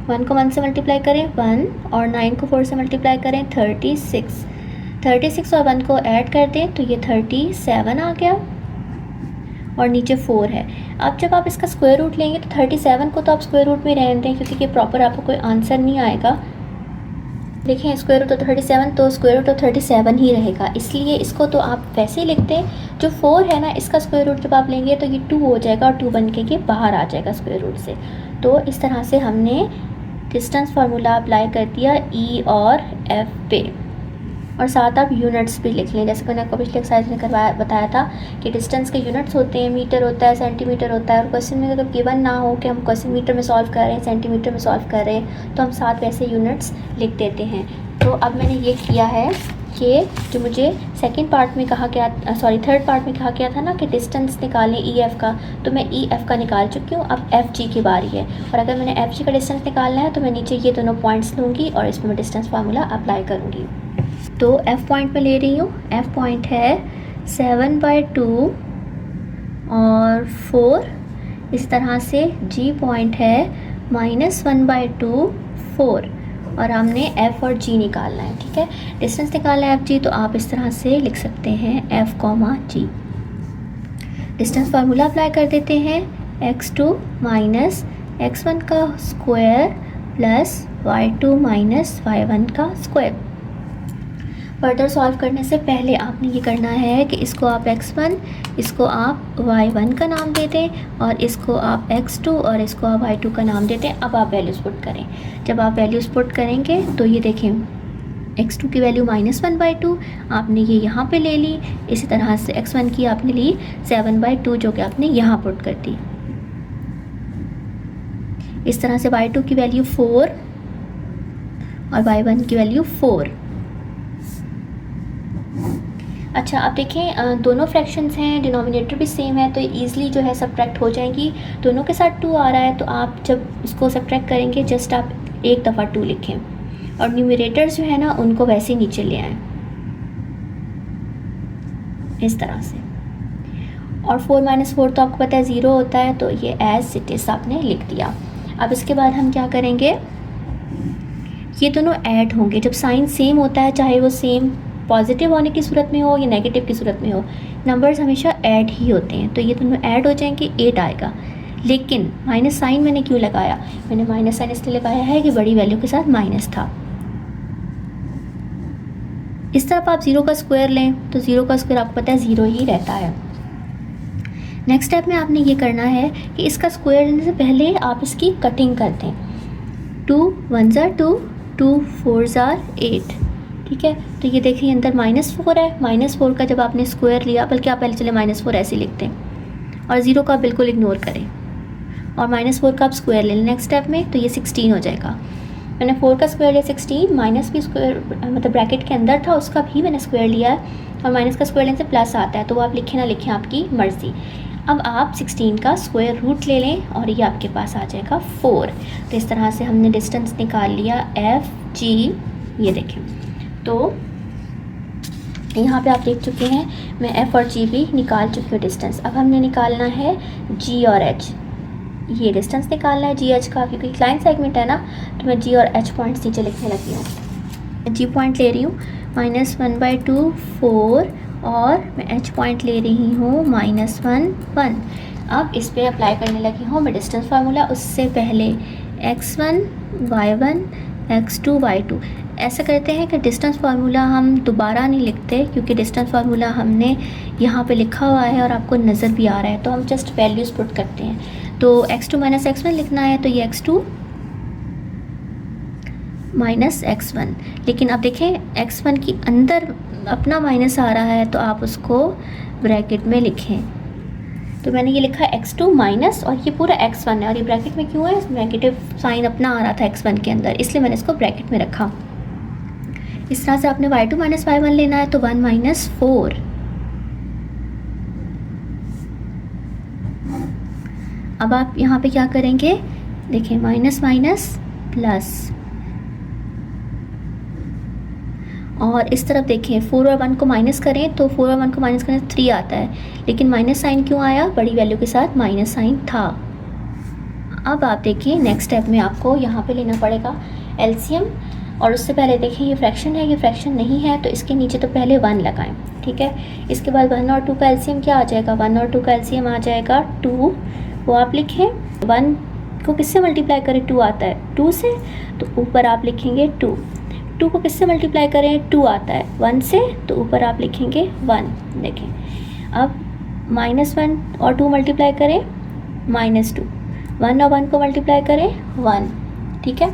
1 को 1 से मल्टीप्लाई करें 1 और 9 को 4 से मल्टीप्लाई करें 36। 36 और 1 को ऐड कर दें तो ये 37 आ गया और नीचे 4 है। अब जब आप इसका स्क्वायर रूट लेंगे तो 37 को तो आप स्क्वायर रूट में रहने दें क्योंकि ये प्रॉपर आपको कोई आंसर नहीं आएगा। देखें स्क्वायर रूट ऑफ 37 तो स्क्वायर रूट ऑफ 37 ही रहेगा, इसलिए इसको तो आप वैसे ही लिखते हैं। जो 4 है ना, इसका स्क्वायर रूट जब आप लेंगे तो ये 2 हो जाएगा और 2 बन के बाहर आ जाएगा स्क्वायर रूट से। तो इस तरह से हमने डिस्टेंस फार्मूला अप्लाई कर दिया ई और एफ पे, और साथ आप यूनिट्स भी लिख लें। जैसे मैंने आपको पिछले एक्सरसाइज में बताया था कि डिस्टेंस के यूनिट्स होते हैं, मीटर होता है, सेंटीमीटर होता है, और क्वेश्चन में अगर गिवन ना हो कि हम क्वेश्चन मीटर में सॉल्व कर रहे हैं, सेंटीमीटर में सॉल्व कर रहे हैं, तो हम साथ वैसे यूनिट्स लिख देते हैं। तो अब मैंने ये किया है कि जो मुझे थर्ड पार्ट में कहा गया था ना कि डिस्टेंस निकालें ई एफ़ का, तो मैं ई एफ़ का निकाल चुकी हूँ। अब एफ़ जी की बारी है, और अगर मैंने एफ़ जी का डिस्टेंस निकालना है तो मैं नीचे ये दोनों पॉइंट्स लूँगी और इसमें मैं डिस्टेंस फार्मूला अप्लाई करूँगी। तो एफ़ पॉइंट पे ले रही हूँ, एफ़ पॉइंट है 7/2 और 4। इस तरह से जी पॉइंट है -1/2 4, और हमने एफ़ और जी निकालना है। ठीक है, डिस्टेंस निकालना है एफ़ जी, तो आप इस तरह से लिख सकते हैं एफ़ कॉमा जी। डिस्टेंस फार्मूला अप्लाई कर देते हैं, x2 माइनस x1 का square plus y2 minus y1 का स्क्वायर। फर्दर सॉल्व करने से पहले आपने ये करना है कि इसको आप x1, इसको आप y1 का नाम दे दें, और इसको आप x2 और इसको आप y2 का नाम दे दें। अब आप वैल्यूज़ पुट करें। जब आप वैल्यूज़ पुट करेंगे तो ये देखें x2 की वैल्यू -1/2 आपने ये यहाँ पे ले ली। इसी तरह से x1 की आपने ली 7/2 जो कि आपने यहाँ पुट कर दी। इस तरह से y2 की वैल्यू 4 और y1 की वैल्यू 4। अच्छा, अब देखें दोनों फ्रैक्शंस हैं, डिनोमिनेटर भी सेम है, तो ईज़िली जो है सब्ट्रैक्ट हो जाएंगी। दोनों के साथ 2 आ रहा है, तो आप जब इसको सब्ट्रैक्ट करेंगे जस्ट आप एक दफ़ा 2 लिखें, और न्यूमरेटर्स जो है ना उनको वैसे ही नीचे ले आएँ इस तरह से। और 4 - 4 तो आपको पता है 0 होता है, तो ये एज इट इज़ आपने लिख दिया। अब इसके बाद हम क्या करेंगे, ये दोनों ऐड होंगे। जब साइन सेम होता है, चाहे वो सेम पॉजिटिव होने की सूरत में हो या नेगेटिव की सूरत में हो, नंबर्स हमेशा ऐड ही होते हैं, तो ये दोनों ऐड हो जाएंगे, 8 आएगा। लेकिन माइनस साइन मैंने क्यों लगाया, मैंने माइनस साइन इसलिए लगाया है कि बड़ी वैल्यू के साथ माइनस था। इस तरफ आप 0 का स्क्वायर लें तो 0 का स्क्वायर आपको पता है 0 ही रहता है। नेक्स्ट स्टेप में आपने ये करना है कि इसका स्क्वायर लेने से पहले आप इसकी कटिंग कर दें। 2 1 ज़ा 2, 2 4 ज़ा 8। ठीक है, तो ये देखिए अंदर -4 है। -4 का जब आपने स्क्वायर लिया, बल्कि आप पहले चले -4 ऐसे लिखते हैं, और 0 का बिल्कुल इग्नोर करें, और -4 का आप स्क्वायर ले लें नेक्स्ट स्टेप में, तो ये 16 हो जाएगा। मैंने 4 का स्क्वायर लिया 16, माइनस भी स्क्वायर मतलब ब्रैकेट के अंदर था उसका भी मैंने स्क्वायर लिया है, और माइनस का स्क्वायर लेने से प्लस आता है, तो वो आप लिखें ना लिखें आपकी मर्ज़ी। अब आप 16 का स्क्वायर रूट ले लें और ये आपके पास आ जाएगा 4। तो इस तरह से हमने डिस्टेंस निकाल लिया एफ जी। ये देखें, तो यहाँ पे आप देख चुके हैं मैं एफ़ और जी भी निकाल चुकी हूँ डिस्टेंस। अब हमने निकालना है जी और एच। ये डिस्टेंस निकालना है जी एच का, क्योंकि लाइन सेगमेंट है ना, तो मैं जी और एच पॉइंट्स नीचे लिखने लगी हूँ। जी पॉइंट ले रही हूँ -1/2 4, और मैं एच पॉइंट ले रही हूँ -1 1। अब इस पर अप्लाई करने लगी हूँ मैं डिस्टेंस फार्मूला। उससे पहले x1 y1 x2 y2 ऐसा करते हैं कि डिस्टेंस फार्मूला हम दोबारा नहीं लिखते, क्योंकि डिस्टेंस फार्मूला हमने यहाँ पे लिखा हुआ है और आपको नज़र भी आ रहा है, तो हम जस्ट वैल्यूज़ पुट करते हैं। तो x2 - x1 लिखना है, तो ये x2 - x1। लेकिन अब देखें x1 की अंदर अपना माइनस आ रहा है, तो आप उसको ब्रैकेट में लिखें। तो मैंने ये लिखा x2 माइनस, और ये पूरा x1 है, और ये ब्रैकेट में क्यों है, नेगेटिव साइन अपना आ रहा था x1 के अंदर, इसलिए मैंने इसको ब्रैकेट में रखा। इस तरह से आपने y2 - y1 लेना है, तो 1 - 4। अब आप यहाँ पे क्या करेंगे, देखिए माइनस माइनस प्लस, और इस तरफ देखिए 4 और 1 को माइनस करें तो 4 और 1 को माइनस करें तो 3 आता है, लेकिन माइनस साइन क्यों आया, बड़ी वैल्यू के साथ माइनस साइन था। अब आप देखिए नेक्स्ट स्टेप में आपको यहाँ पे लेना पड़ेगा एलसीएम, और उससे पहले देखिए ये फ्रैक्शन है, ये फ्रैक्शन नहीं है, तो इसके नीचे तो पहले 1 लगाएं। ठीक है, इसके बाद 1 और 2 का एलसीएम क्या आ जाएगा, 1 और 2 का एलसीएम आ जाएगा 2, वो आप लिखें। 1 को किससे मल्टीप्लाई करें, 2 आता है 2 से, तो ऊपर आप लिखेंगे 2। 2 को किससे मल्टीप्लाई करें, 2 आता है 1 से, तो ऊपर आप लिखेंगे 1। देखें, अब -1 और 2 मल्टीप्लाई करें -2, 1 और 1 को मल्टीप्लाई करें 1। ठीक है,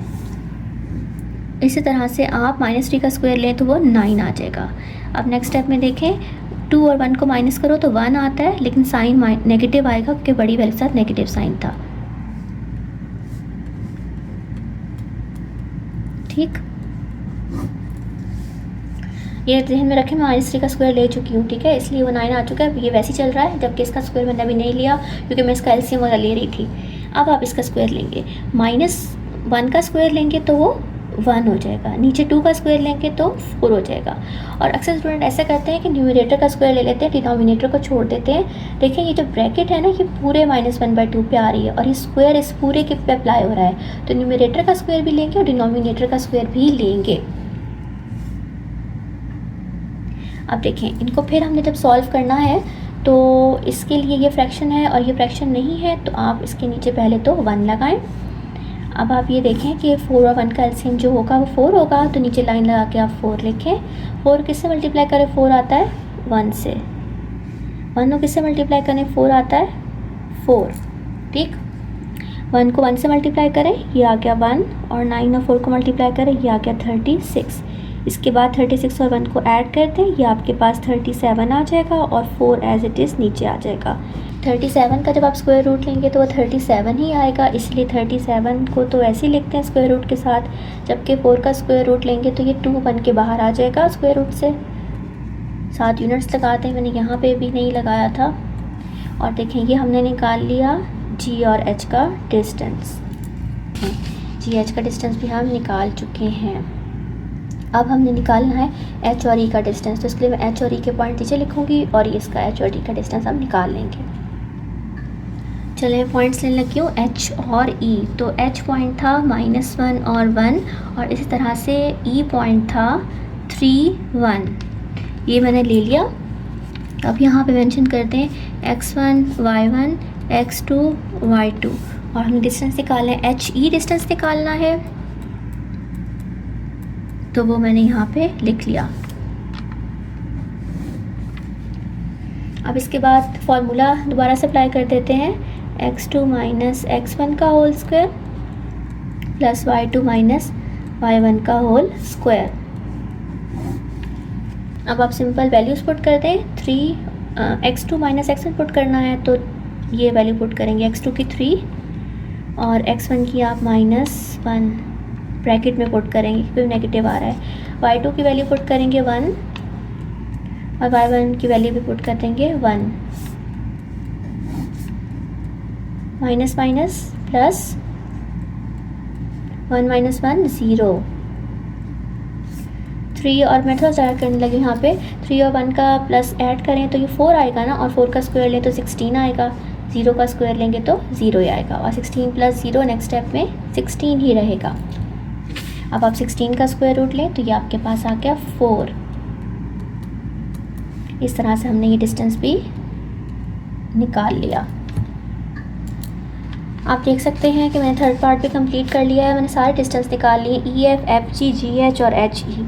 इसी तरह से आप -3 का स्क्वायर लें तो वो 9 आ जाएगा। अब नेक्स्ट स्टेप में देखें, 2 और 1 को माइनस करो तो 1 आता है, लेकिन साइन नेगेटिव आएगा क्योंकि बड़ी वैल्यू के साथ नेगेटिव साइन था। ठीक, ये ध्यान में रखें, मैं -3 का स्क्वायर ले चुकी हूँ, ठीक है, इसलिए वो 9 आ चुका है। ये वैसे ही चल रहा है, जबकि इसका स्क्वायर मैंने अभी नहीं लिया क्योंकि मैं इसका एलसीएम वाला ले रही थी। अब आप इसका स्क्वायर लेंगे, -1 का स्क्वायर लेंगे तो वो 1 हो जाएगा, नीचे 2 का स्क्वायर लेंगे तो 4 हो जाएगा। और अक्सर स्टूडेंट ऐसा करते हैं कि न्यूमरेटर का स्क्वायर ले लेते हैं, डिनोमिनेटर को छोड़ देते हैं। देखिए ये जो ब्रैकेट है ना, ये पूरे -1/2 पे आ रही है और ये स्क्वायर इस पूरे के पे अप्लाई हो रहा है, तो न्यूमरेटर का स्क्वायर भी लेंगे और डिनोमिनेटर का स्क्वायर भी लेंगे। अब देखें, इनको फिर हमने जब सॉल्व करना है तो इसके लिए ये फ्रैक्शन है और ये फ्रैक्शन नहीं है, तो आप इसके नीचे पहले तो 1 लगाएं। अब आप ये देखें कि 4 और 1 का एलसीएम जो होगा वो 4 होगा, तो नीचे लाइन लगा के आप 4 लिखें। 4 किससे मल्टीप्लाई करें, 4 आता है 1 से। 1 को किससे मल्टीप्लाई करें, 4 आता है 4। ठीक, 1 को 1 से मल्टीप्लाई करें, ये आ गया 1, और 9 और 4 को मल्टीप्लाई करें, ये आ गया 36। इसके बाद 36 और 1 को ऐड कर दें, ये आपके पास 37 आ जाएगा और 4 एज इट इज़ नीचे आ जाएगा। 37 का जब आप स्क्वायर रूट लेंगे तो वो 37 ही आएगा, इसलिए 37 को तो ऐसे ही लिखते हैं स्क्वायर रूट के साथ, जबकि 4 का स्क्वायर रूट लेंगे तो ये 2 बन के बाहर आ जाएगा स्क्वायर रूट से। 7 यूनिट्स लगाते हैं, मैंने यहाँ पे भी नहीं लगाया था। और देखें, ये हमने निकाल लिया जी और एच का डिस्टेंस, जी एच का डिस्टेंस भी हम निकाल चुके हैं। अब हमने निकालना है एच और ई का डिस्टेंस, तो इसके लिए मैं एच और ई के पॉइंट नीचे लिखूंगी और इसका एच और ई का डिस्टेंस हम निकाल लेंगे। चलिए पॉइंट्स लेने लगी हूँ, एच और ई। तो एच पॉइंट था -1 और 1, और इसी तरह से ई पॉइंट था 3, 1। ये मैंने ले लिया। अब यहाँ पे मेंशन करते हैं x1, y1, x2, y2, और हमें डिस्टेंस निकालना है, एच ई डिस्टेंस निकालना है, तो वो मैंने यहाँ पे लिख लिया। अब इसके बाद फॉर्मूला दोबारा से अप्लाई कर देते हैं, x2 माइनस x1 का whole square plus y2 minus y1 का होल स्क्वायर। अब आप सिंपल वैल्यूज़ पुट कर दें, 3 x2 माइनस x1 पुट करना है तो ये वैल्यू पुट करेंगे, x2 की 3 और x1 की आप -1 ब्रैकेट में पुट करेंगे क्योंकि नेगेटिव आ रहा है। y2 की वैल्यू पुट करेंगे 1 और y1 की वैल्यू भी पुट कर देंगे 1। Minus minus plus, 1 minus 1 0। 3 और मैं थोड़ा ज़्यादा करने लगी यहाँ पे, 3 और 1 का प्लस ऐड करें तो ये 4 आएगा ना, और 4 का स्क्वायर लें तो 16 आएगा, 0 का स्क्वायर लेंगे तो 0 ही आएगा, और 16 प्लस 0 नेक्स्ट स्टेप में 16 ही रहेगा। अब आप 16 का स्क्वायर रूट लें तो ये आपके पास आ गया 4। इस तरह से हमने ये डिस्टेंस भी निकाल लिया। आप देख सकते हैं कि मैंने थर्ड पार्ट भी कंप्लीट कर लिया है, मैंने सारे डिस्टेंस निकाल लिए, E F F G G H और H E,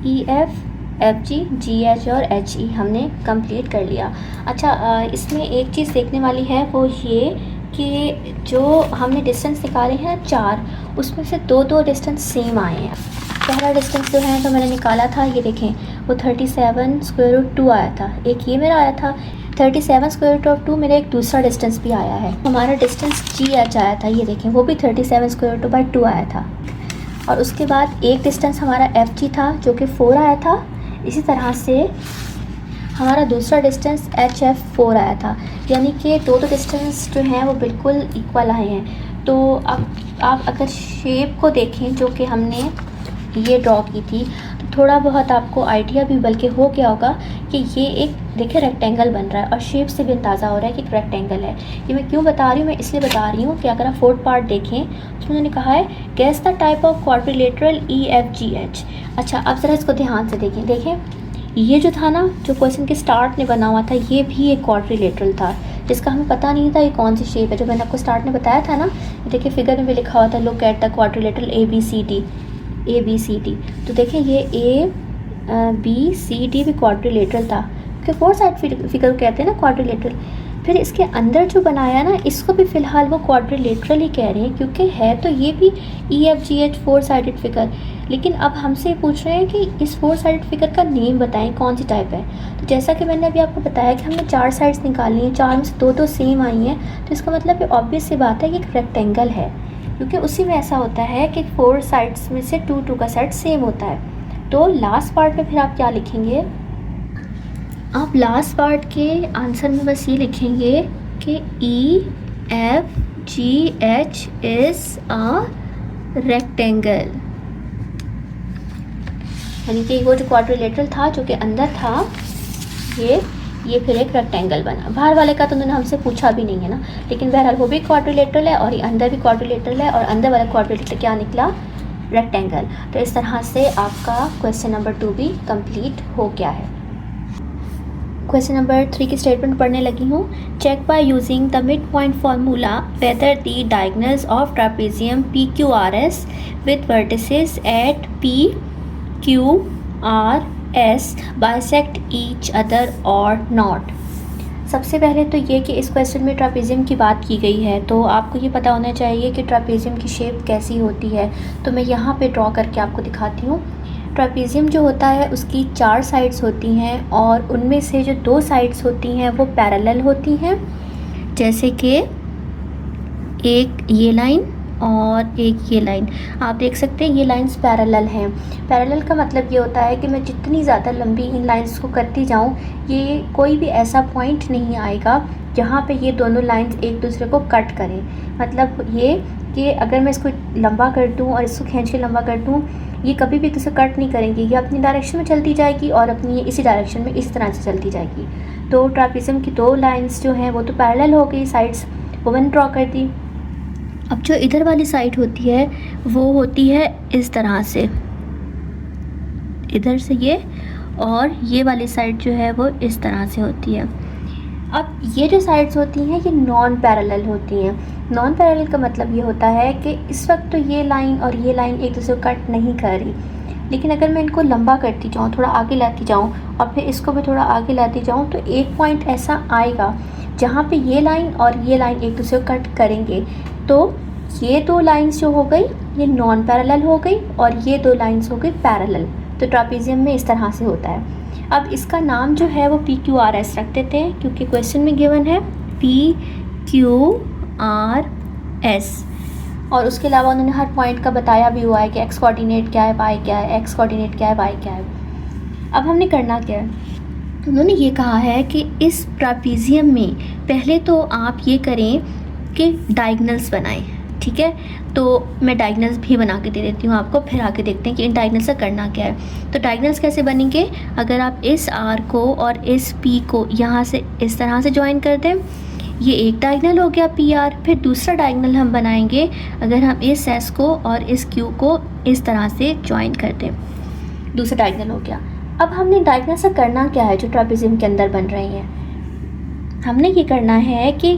E F F G G H और एच ई हमने कंप्लीट कर लिया। अच्छा, इसमें एक चीज़ देखने वाली है, वो ये कि जो हमने डिस्टेंस निकाले हैं 4, उसमें से 2 डिस्टेंस सेम आए हैं। पहला डिस्टेंस जो है तो मैंने निकाला था, ये देखें, वो 37 स्क्वायर रूट 2 आया था, एक ये मेरा आया था। 37 स्क्वायर रूट ऑफ 2 मेरा एक दूसरा डिस्टेंस भी आया है। हमारा डिस्टेंस जी एच आया था, ये देखें, वो भी 37 स्क्वायर रूट बाई 2 आया था। और उसके बाद एक डिस्टेंस हमारा एफ जी था जो कि 4 आया था। इसी तरह से हमारा दूसरा डिस्टेंस एच एफ 4 आया था, यानी कि दो डिस्टेंस जो हैं वो बिल्कुल इक्वल आए हैं। तो अब आप अगर शेप को देखें जो कि हमने ये ड्रॉ की थी, तो थोड़ा बहुत आपको आइडिया भी बल्कि हो गया होगा कि ये एक देखिए रेक्टेंगल बन रहा है, और शेप से भी अंदाज़ा हो रहा है कि एक रेक्टेंगल है। ये मैं क्यों बता रही हूँ, मैं इसलिए बता रही हूँ कि अगर आप फोर्थ पार्ट देखें तो उन्होंने कहा है guess the type of quadrilateral E F G H. अच्छा, अब ज़रा इसको ध्यान से देखें, ये जो था ना, जो क्वेश्चन के स्टार्ट में बना हुआ था, ये भी एक क्वाड्रिलेटरल था जिसका हमें पता नहीं था ये कौन सी शेप है। जो मैंने आपको स्टार्ट में बताया था ना, देखिए फिगर में भी लिखा हुआ था look at the quadrilateral A B C D, A B C D. तो देखिए ये ए बी सी डी भी क्वाड्रिलेटरल था, क्योंकि 4 साइड फिगर कहते हैं ना क्वाड्रिलेटरल। फिर इसके अंदर जो बनाया ना, इसको भी फ़िलहाल वो क्वाड्रिलेटरल ही कह रहे हैं, क्योंकि है तो ये भी ई F G H 4 sided figure. लेकिन अब हमसे पूछ रहे हैं कि इस 4 साइड फिगर का नेम बताएं, कौन सी टाइप है। तो जैसा कि मैंने अभी आपको बताया कि हमने 4 साइड्स निकालनी है, 4 में से 2 तो सेम आई हैं, तो इसका मतलब ये ऑब्वियस सी बात है कि एक रेक्टेंगल है, क्योंकि उसी में ऐसा होता है कि 4 साइड्स में से 2 का सेट सेम होता है। तो लास्ट पार्ट में फिर आप क्या लिखेंगे, आप लास्ट पार्ट के आंसर में बस ये लिखेंगे कि EFGH इज़ अ रेक्टेंगल, यानी कि वो जो क्वाड्रिलेटरल था जो कि अंदर था, ये फिर एक रेक्टेंगल बना। बाहर वाले का तो उन्होंने हमसे पूछा भी नहीं है ना, लेकिन बहरहाल वो भी क्वाड्रिलेटरल है और ये अंदर भी क्वाड्रिलेटरल है, और अंदर वाला क्वाड्रिलेटरल क्या निकला, रेक्टेंगल। तो इस तरह से आपका क्वेश्चन नंबर 2 भी कंप्लीट हो गया है। क्वेश्चन नंबर 3 की स्टेटमेंट पढ़ने लगी हूँ। Check by using the mid point formula whether the diagonals of trapezium PQRS with vertices at PQRS bisect each other और नॉट। सबसे पहले तो ये कि इस क्वेश्चन में ट्रापेजियम की बात की गई है, तो आपको ये पता होना चाहिए कि ट्रापेजियम की शेप कैसी होती है। तो मैं यहाँ पे ड्रॉ करके आपको दिखाती हूँ। ट्रापेजियम जो होता है उसकी 4 साइड्स होती हैं, और उनमें से जो 2 साइड्स होती हैं वो पैरेलल होती हैं, जैसे कि एक ये लाइन और एक ये लाइन। आप देख सकते हैं ये लाइंस पैरेलल हैं। पैरेलल का मतलब ये होता है कि मैं जितनी ज़्यादा लंबी इन लाइंस को करती जाऊँ, ये कोई भी ऐसा पॉइंट नहीं आएगा जहाँ पे ये दोनों लाइंस एक दूसरे को कट करें। मतलब ये कि अगर मैं इसको लंबा कर दूँ और इसको खींच के लंबा कर दूँ, ये कभी भी इसे कट नहीं करेंगी, ये अपनी डायरेक्शन में चलती जाएगी और अपनी इसी डायरेक्शन में इस तरह से चलती जाएगी। तो ट्रापेजियम की 2 लाइंस जो हैं वो तो पैरेलल हो गई, साइड्स वो मैंने ड्रॉ कर दी। अब जो इधर वाली साइड होती है वो होती है इस तरह से, इधर से ये, और ये वाली साइड जो है वो इस तरह से होती है। अब ये जो साइड्स होती हैं ये नॉन पैरेलल होती हैं। नॉन पैरेलल का मतलब ये होता है कि इस वक्त तो ये लाइन और ये लाइन एक दूसरे को कट नहीं कर रही, लेकिन अगर मैं इनको लंबा करती जाऊँ, थोड़ा आगे लाती जाऊँ और फिर इसको भी थोड़ा आगे लाती जाऊँ, तो एक पॉइंट ऐसा आएगा जहाँ पे ये लाइन और ये लाइन एक दूसरे को कट करेंगे। तो ये 2 लाइंस जो हो गई ये नॉन पैरेलल हो गई, और ये 2 लाइंस हो गई पैरेलल। तो ट्रापेजियम में इस तरह से होता है। अब इसका नाम जो है वो PQRS रख देते हैं, क्योंकि क्वेश्चन में गिवन है PQRS, और उसके अलावा उन्होंने हर पॉइंट का बताया भी हुआ है कि एक्स कोऑर्डिनेट क्या है, वाई क्या है, एक्स कोऑर्डिनेट क्या है, वाई क्या है। अब हमने करना क्या है, उन्होंने ये कहा है कि इस ट्रापेजियम में पहले तो आप ये करें कि डायगोनल्स बनाएं, ठीक है। तो मैं डायगोनल्स भी बना के दे देती हूँ आपको, फिर आके देखते हैं कि इन डायगोनल्स का करना क्या है। तो डायगोनल्स कैसे बनेंगे, अगर आप इस R को और इस P को यहाँ से इस तरह से ज्वाइन कर दें, ये एक डायगोनल हो गया PR। फिर दूसरा डायगोनल हम बनाएंगे अगर हम इस S को और इस Q को इस तरह से ज्वाइन कर दें, दूसरा डायगोनल हो गया। अब हमने डायगोनल से करना क्या है जो ट्रापेजियम के अंदर बन रही हैं, हमने ये करना है कि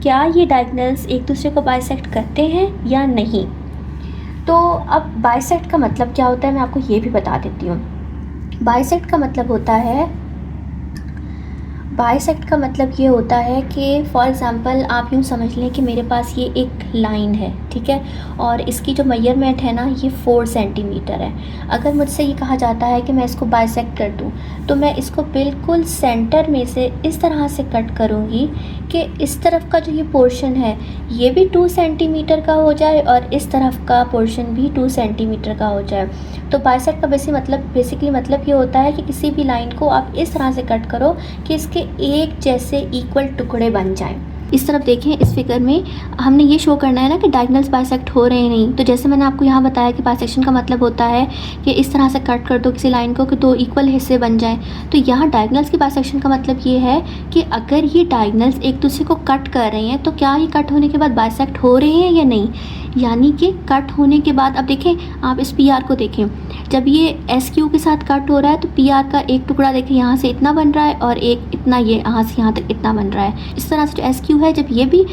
क्या ये डायगोनल्स एक दूसरे को बाइसेक्ट करते हैं या नहीं। तो अब बाइसेक्ट का मतलब क्या होता है मैं आपको ये भी बता देती हूँ। बाइसेक्ट का मतलब ये होता है कि फॉर एग्ज़ाम्पल आप यूँ समझ लें कि मेरे पास ये एक लाइन है, ठीक है, और इसकी जो मेजरमेंट है ना ये 4 सेंटीमीटर है। अगर मुझसे ये कहा जाता है कि मैं इसको बाइसेक्ट कर दूँ, तो मैं इसको बिल्कुल सेंटर में से इस तरह से कट करूँगी कि इस तरफ का जो ये पोर्शन है ये भी 2 सेंटीमीटर का हो जाए और इस तरफ का पोर्शन भी 2 सेंटीमीटर का हो जाए। तो बाइसेक्ट का बेसिकली मतलब ये होता है कि किसी भी लाइन को आप इस तरह से कट करो कि इसके एक जैसे इक्वल टुकड़े बन जाएं। इस तरफ देखें, इस फिगर में हमने ये शो करना है ना कि डायगोनल्स बाइसेक्ट हो रहे हैं नहीं। तो जैसे मैंने आपको यहाँ बताया कि बाइसेक्शन का मतलब होता है कि इस तरह से कट कर दो किसी लाइन को कि 2 इक्वल हिस्से बन जाएं। तो यहाँ डायगोनल्स की बाइसेक्शन का मतलब ये है कि अगर ये डायगोनल्स एक दूसरे को कट कर रहे हैं तो क्या ये कट होने के बाद बाइसेक्ट हो रहे हैं या नहीं। यानी कि कट होने के बाद अब देखें, आप इस PR को देखें, जब ये SQ के साथ कट हो रहा है तो PR का एक टुकड़ा देखें यहाँ से इतना बन रहा है और एक इतना ये यहाँ से यहाँ तक इतना बन रहा है। इस तरह से जो SQ है जब ये भी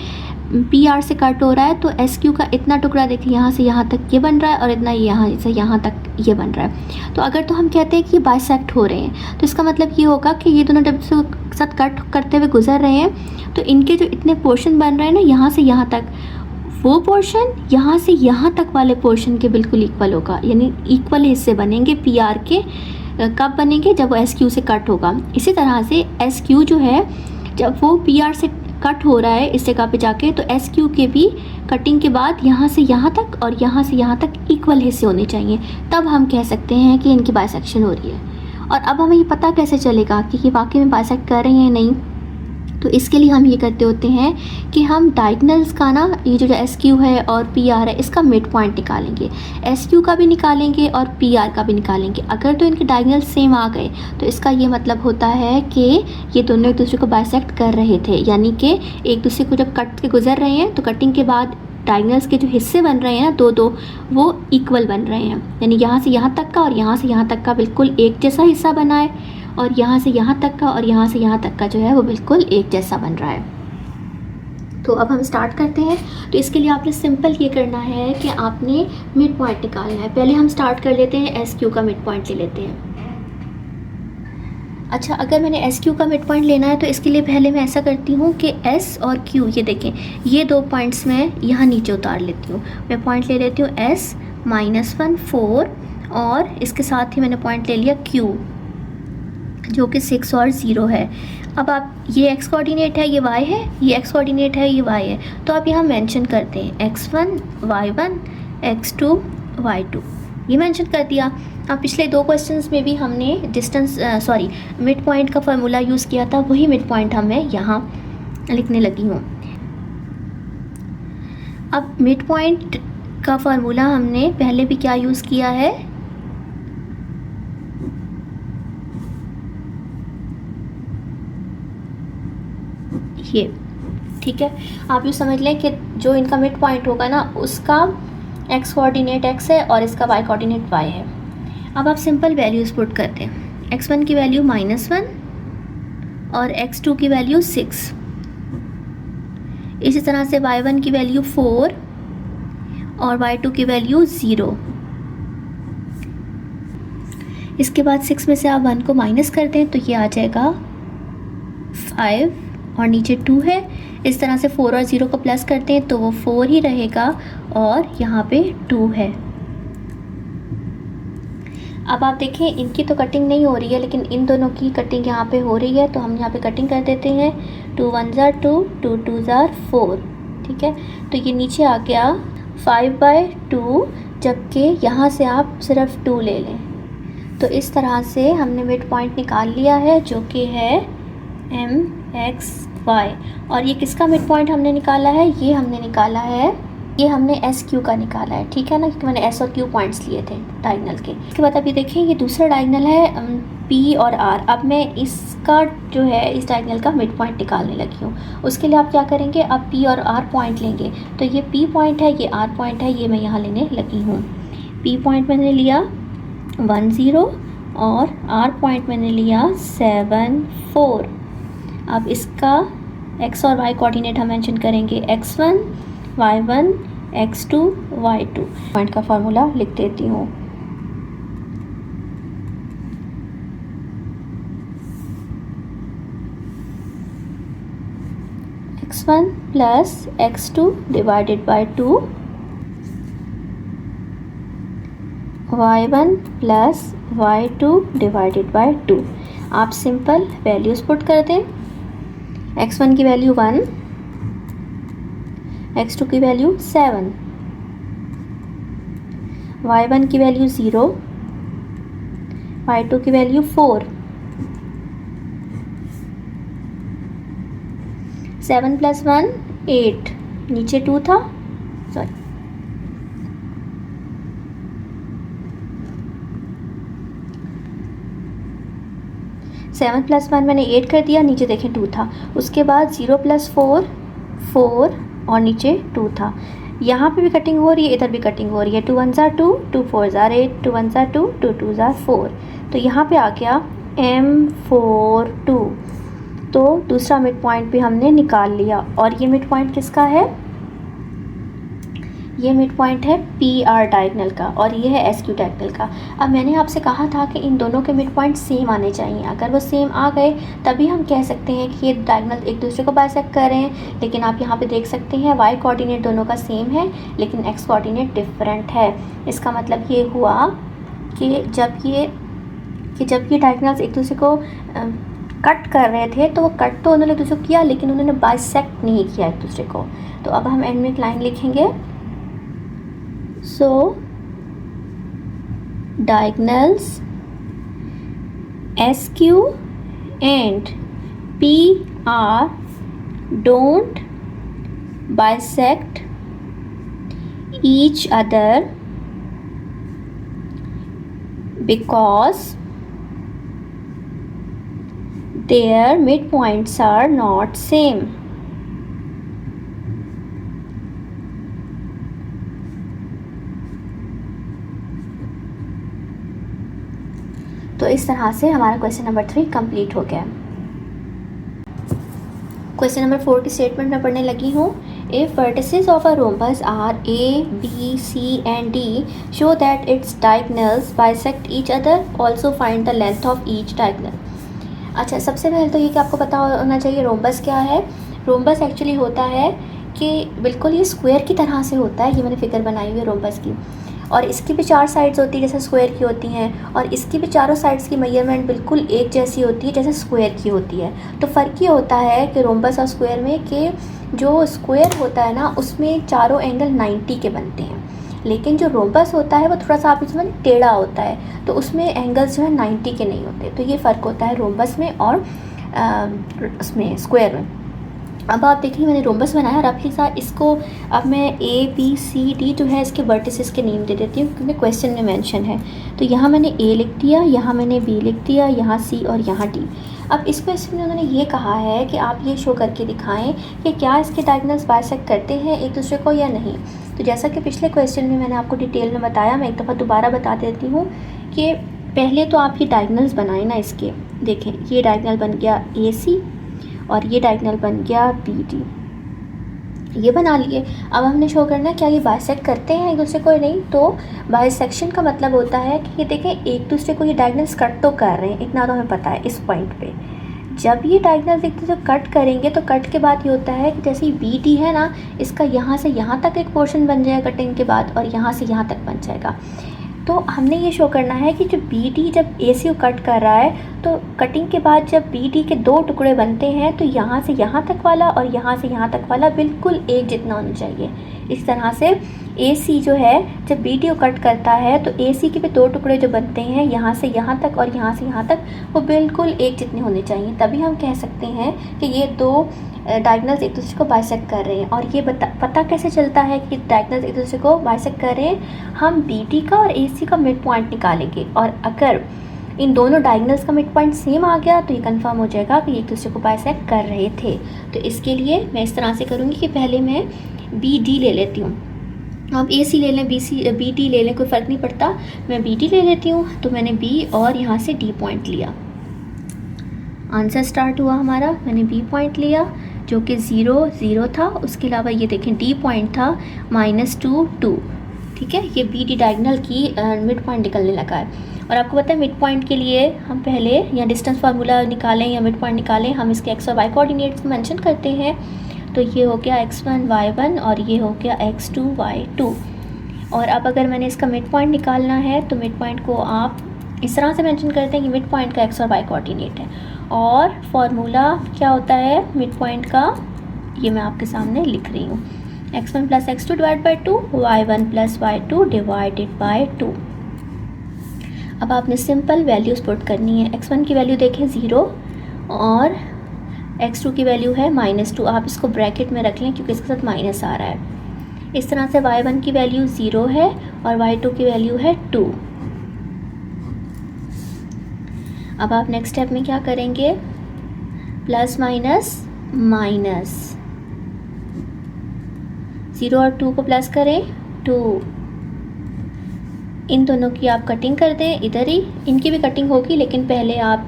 PR से कट हो रहा है तो SQ का इतना टुकड़ा देखिए यहाँ से यहाँ तक ये बन रहा है और इतना यहाँ से यहाँ तक ये बन रहा है। तो अगर तो हम कहते हैं कि ये बाइसेक्ट हो रहे हैं तो इसका मतलब ये होगा कि ये दोनों जब साथ कट करते हुए गुजर रहे हैं तो इनके जो इतने पोर्शन बन रहे हैं ना यहाँ से यहाँ तक वो पोर्शन यहाँ से यहाँ तक वाले पोर्शन के बिल्कुल इक्वल होगा, यानी इक्वल हिस्से बनेंगे पी आर के। कब बनेंगे? जब वो एस क्यू से कट होगा। इसी तरह से एस क्यू जो है जब वो पी आर से कट हो रहा है इस जगह पे जाके, तो एस क्यू के भी कटिंग के बाद यहाँ से यहाँ तक और यहाँ से यहाँ तक इक्वल हिस्से होने चाहिए, तब हम कह सकते हैं कि इनकी बाइसेक्शन हो रही है। और अब हमें ये पता कैसे चलेगा कि ये वाकई में बाइसेक्ट कर रहे हैं या नहीं? तो इसके लिए हम ये करते होते हैं कि हम डायगनल्स का ना, ये जो एस क्यू है और पी आर है, इसका मिड पॉइंट निकालेंगे। एस क्यू का भी निकालेंगे और पी आर का भी निकालेंगे। अगर तो इनके डायगनल सेम आ गए तो इसका ये मतलब होता है कि ये दोनों एक दूसरे को बाइसेक्ट कर रहे थे, यानी कि एक दूसरे को जब कट के गुजर रहे हैं तो कटिंग के बाद डायगनल्स के जो हिस्से बन रहे हैं ना, दो वो इक्वल बन रहे हैं, यानी यहाँ से यहाँ तक का और यहाँ से यहाँ तक का बिल्कुल एक जैसा हिस्सा बना है, और यहाँ से यहाँ तक का और यहाँ से यहाँ तक का जो है वो बिल्कुल एक जैसा बन रहा है। तो अब हम स्टार्ट करते हैं। तो इसके लिए आपने सिंपल ये करना है कि आपने मिड पॉइंट निकालना है। पहले हम स्टार्ट कर लेते हैं, एस क्यू का मिड पॉइंट ले लेते हैं। अच्छा, अगर मैंने एस क्यू का मिड पॉइंट लेना है तो इसके लिए पहले मैं ऐसा करती हूँ कि एस और क्यू, ये देखें, ये दो पॉइंट्स मैं यहाँ नीचे उतार लेती हूँ। मैं पॉइंट ले लेती हूँ एस -1 4, और इसके साथ ही मैंने पॉइंट ले लिया क्यू जो कि 6 और 0 है। अब आप, ये x कोऑर्डिनेट है, ये y है, ये x कोऑर्डिनेट है, ये y है, तो आप यहाँ मेंशन करते हैं x1 y1 x2 y2, ये मेंशन कर दिया। अब पिछले दो क्वेश्चंस में भी हमने मिड पॉइंट का फार्मूला यूज़ किया था, वही मिड पॉइंट मैं यहाँ लिखने लगी हूँ। अब मिड पॉइंट का फार्मूला हमने पहले भी क्या यूज़ किया है, ये, ठीक है। आप यूँ समझ लें कि जो इनका मिड पॉइंट होगा ना, उसका x कोऑर्डिनेट x है और इसका y कोऑर्डिनेट y है। अब आप सिंपल वैल्यूज़ पुट करते हैं। x1 की वैल्यू -1 और x2 की वैल्यू 6, इसी तरह से y1 की वैल्यू 4 और y2 की वैल्यू 0। इसके बाद 6 में से आप 1 को माइनस कर दें तो ये आ जाएगा 5 और नीचे 2 है। इस तरह से 4 और 0 को प्लस करते हैं तो वो 4 ही रहेगा और यहाँ पे 2 है। अब आप देखें, इनकी तो कटिंग नहीं हो रही है, लेकिन इन दोनों की कटिंग यहाँ पे हो रही है, तो हम यहाँ पे कटिंग कर देते हैं। 2 1 ज़ा 2, 2 2 ज़ा 4, ठीक है। तो ये नीचे आ गया 5/2, जबकि यहाँ से आप सिर्फ 2 ले लें। तो इस तरह से हमने मिड पॉइंट निकाल लिया है, जो कि है MXY। और ये किसका मिड पॉइंट हमने निकाला है? ये हमने निकाला है, ये हमने SQ का निकाला है, ठीक है ना, क्योंकि मैंने S और Q पॉइंट्स लिए थे डायगनल के। इसके बाद अभी देखें, ये दूसरा डायगनल है P और R। अब मैं इसका जो है, इस डायगनल का मिड पॉइंट निकालने लगी हूँ। उसके लिए आप क्या करेंगे, आप P और R पॉइंट लेंगे। तो ये P पॉइंट है, ये R पॉइंट है, ये मैं यहाँ लेने लगी हूँ। P पॉइंट मैंने लिया 1 0 और R पॉइंट मैंने लिया 7 4। अब इसका x और y कोऑर्डिनेट हम मेंशन करेंगे, x1 y1 x2 y2। Point का फार्मूला लिख देती हूँ। x1 plus x2 divided by 2, y1 plus y2 divided by 2। आप सिंपल वैल्यूज़ पुट कर दें। x1 की वैल्यू 1, x2 की वैल्यू 7, y1 की वैल्यू 0, y2 की वैल्यू 4। 7 + 1 8, नीचे 2 था, सॉरी 7 + 1 मैंने 8 कर दिया, नीचे देखें 2 था। उसके बाद 0 + 4 4 और नीचे 2 था। यहाँ पे भी कटिंग हो रही है, इधर भी कटिंग हो रही है। 2 1 ज़ा 2, 2 4 ज़ा 8, 2 1 ज़ा 2, 2 2 ज़ा 4। तो यहाँ पे आ गया M42। तो दूसरा मिड पॉइंट भी हमने निकाल लिया। और ये मिड पॉइंट किसका है? ये मिड पॉइंट है पी आर डायगनल का और ये है एस क्यू डायगनल का। अब मैंने आपसे कहा था कि इन दोनों के मिड पॉइंट सेम आने चाहिए। अगर वो सेम आ गए तभी हम कह सकते हैं कि ये डायगनल एक दूसरे को बाइसेक्ट कर रहे हैं। लेकिन आप यहाँ पे देख सकते हैं वाई कोऑर्डिनेट दोनों का सेम है लेकिन एक्स कोऑर्डिनेट डिफरेंट है। इसका मतलब ये हुआ कि जब ये डायगनल्स एक दूसरे को कट कर रहे थे तो वो कट तो उन्होंने एक दूसरे को किया लेकिन उन्होंने बाइसेक्ट नहीं किया एक दूसरे को। तो अब हम एंड में एक लाइन लिखेंगे, so diagonals S Q and P R don't bisect each other because their midpoints are not same. तो इस तरह से हमारा क्वेश्चन नंबर 3 कंप्लीट हो गया। क्वेश्चन नंबर 4 की स्टेटमेंट में पढ़ने लगी हूँ। If vertices of a rhombus are A, B, C and D, show that its diagonals bisect each other. Also find the length of each diagonal. अच्छा, सबसे पहले तो ये कि आपको पता होना चाहिए रोम्बस क्या है। रोम्बस एक्चुअली होता है कि बिल्कुल ये स्क्वायर की तरह से होता है। ये मैंने फिगर बनाई हुई है रोम्बस की और इसकी भी 4 साइड्स होती है जैसे स्क्वायर की होती हैं और इसकी भी चारों साइड्स की मेजरमेंट बिल्कुल एक जैसी होती है जैसे स्क्वायर की होती है। तो फ़र्क ये होता है कि रोम्बस और स्क्वायर में कि जो स्क्वायर होता है ना उसमें चारों एंगल 90 के बनते हैं लेकिन जो रोम्बस होता है वो थोड़ा सा आप इसमें टेढ़ा होता है तो उसमें एंगल्स जो है 90 के नहीं होते। तो ये फ़र्क होता है रोम्बस में और उसमें स्क्वायर में। अब आप देखिए मैंने रोम्बस बनाया रफली सा। इसको अब मैं ए बी सी डी जो है इसके वर्टिसेस के नेम दे देती हूँ क्योंकि क्वेश्चन में मेंशन है। तो यहाँ मैंने ए लिख दिया, यहाँ मैंने बी लिख दिया, यहाँ सी और यहाँ डी। अब इस क्वेश्चन में उन्होंने ये कहा है कि आप ये शो करके दिखाएं कि क्या इसके डायगनल्स बाइसेक्ट करते हैं एक दूसरे को या नहीं। तो जैसा कि पिछले क्वेश्चन में मैंने आपको डिटेल में बताया, मैं एक दफ़ा दोबारा बता देती हूँ कि पहले तो आप ये डायगनल्स बनाएं ना इसके। देखें ये डायगनल बन गया ए सी और ये डायगनल बन गया बी डी, ये बना लिए। अब हमने शो करना है क्या ये बाइसेक्ट करते हैं एक दूसरे को या नहीं। तो बाइसेक्शन का मतलब होता है कि ये देखें एक दूसरे को ये डायगनल्स कट तो कर रहे हैं, इतना तो हमें पता है इस पॉइंट पे। जब ये डायगनल्स एक दूसरे को कट करेंगे तो कट के बाद ये होता है कि जैसे बी डी है ना इसका यहाँ से यहाँ तक एक पोर्शन बन जाएगा कटिंग के बाद और यहाँ से यहाँ तक बन जाएगा। तो हमने ये शो करना है कि जो बी डी जब ए सी कट कर रहा है तो कटिंग के बाद जब बी डी के 2 टुकड़े बनते हैं तो यहाँ से यहाँ तक वाला और यहाँ से यहाँ तक वाला बिल्कुल एक जितना होना चाहिए। इस तरह से ए सी जो है जब बी डी को कट करता है तो ए सी के भी 2 टुकड़े जो बनते हैं यहाँ से यहाँ तक और यहाँ से यहाँ तक वो बिल्कुल एक जितने होने चाहिए। तभी हम कह सकते हैं कि ये 2 डायगनल्स एक दूसरे को बाइसेक्ट कर रहे हैं। और ये पता कैसे चलता है कि डायगनल्स एक दूसरे को बाइसेक्ट कर रहे हैं। हम बी डी का और ए सी का मिड पॉइंट निकालेंगे और अगर इन दोनों डायगनल्स का मिड पॉइंट सेम आ गया तो ये कंफर्म हो जाएगा कि एक दूसरे को बाइसेक्ट कर रहे थे। तो इसके लिए मैं इस तरह से करूँगी कि पहले मैं बी डी ले लेती हूँ। आप ए सी ले लें, बी डी ले लें, कोई फ़र्क नहीं पड़ता। मैं बी डी ले लेती हूँ। तो मैंने बी और यहाँ से डी पॉइंट लिया, आंसर स्टार्ट हुआ हमारा। मैंने बी पॉइंट लिया जो कि 0 0 था। उसके अलावा ये देखें डी पॉइंट था -2 2। ठीक है, ये बी डी डायगनल की मिड पॉइंट निकलने लगा है। और आपको पता है मिड पॉइंट के लिए हम पहले या डिस्टेंस फार्मूला निकालें या मिड पॉइंट निकालें, हम इसके एक्स और वाई कोऑर्डिनेट्स मेंशन करते हैं। तो ये हो गया x1 y1 और ये हो गया x2 y2। और अब अगर मैंने इसका मिड पॉइंट निकालना है तो मिड पॉइंट को आप इस तरह से मेंशन करते हैं कि मिड पॉइंट का x और y कोऑर्डिनेट है। और फार्मूला क्या होता है मिड पॉइंट का, ये मैं आपके सामने लिख रही हूँ, x1 + x2 divide by 2, y1 + y2 divided by 2। अब आपने सिंपल वैल्यूज़ पुट करनी है। x1 की वैल्यू देखें 0 और x2 की वैल्यू है -2। आप इसको ब्रैकेट में रख लें क्योंकि इसके साथ माइनस आ रहा है। इस तरह से y1 की वैल्यू 0 है और y2 की वैल्यू है 2। अब आप नेक्स्ट स्टेप में क्या करेंगे, प्लस माइनस माइनस, 0 और 2 को प्लस करें 2। इन दोनों की आप कटिंग कर दें इधर ही, इनकी भी कटिंग होगी लेकिन पहले आप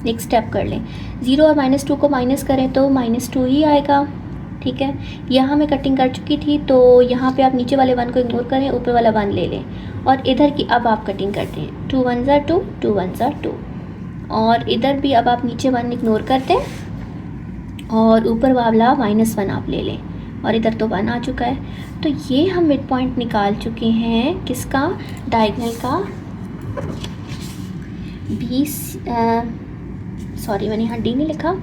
नेक्स्ट स्टेप कर लें। 0 और -2 को माइनस करें तो -2 ही आएगा। ठीक है, यहाँ मैं कटिंग कर चुकी थी, तो यहाँ पे आप नीचे वाले 1 को इग्नोर करें, ऊपर वाला 1 ले लें और इधर की अब आप कटिंग करते हैं। 2 1 ज़ा 2, 2 1 ज़ा 2 और इधर भी अब आप नीचे 1 इग्नोर करते हैं और ऊपर वाला -1 आप ले लें और इधर तो 1 आ चुका है। तो ये हम मिड पॉइंट निकाल चुके हैं किसका, डायगोनल का। सॉरी मैंने यहाँ डी नहीं लिखा,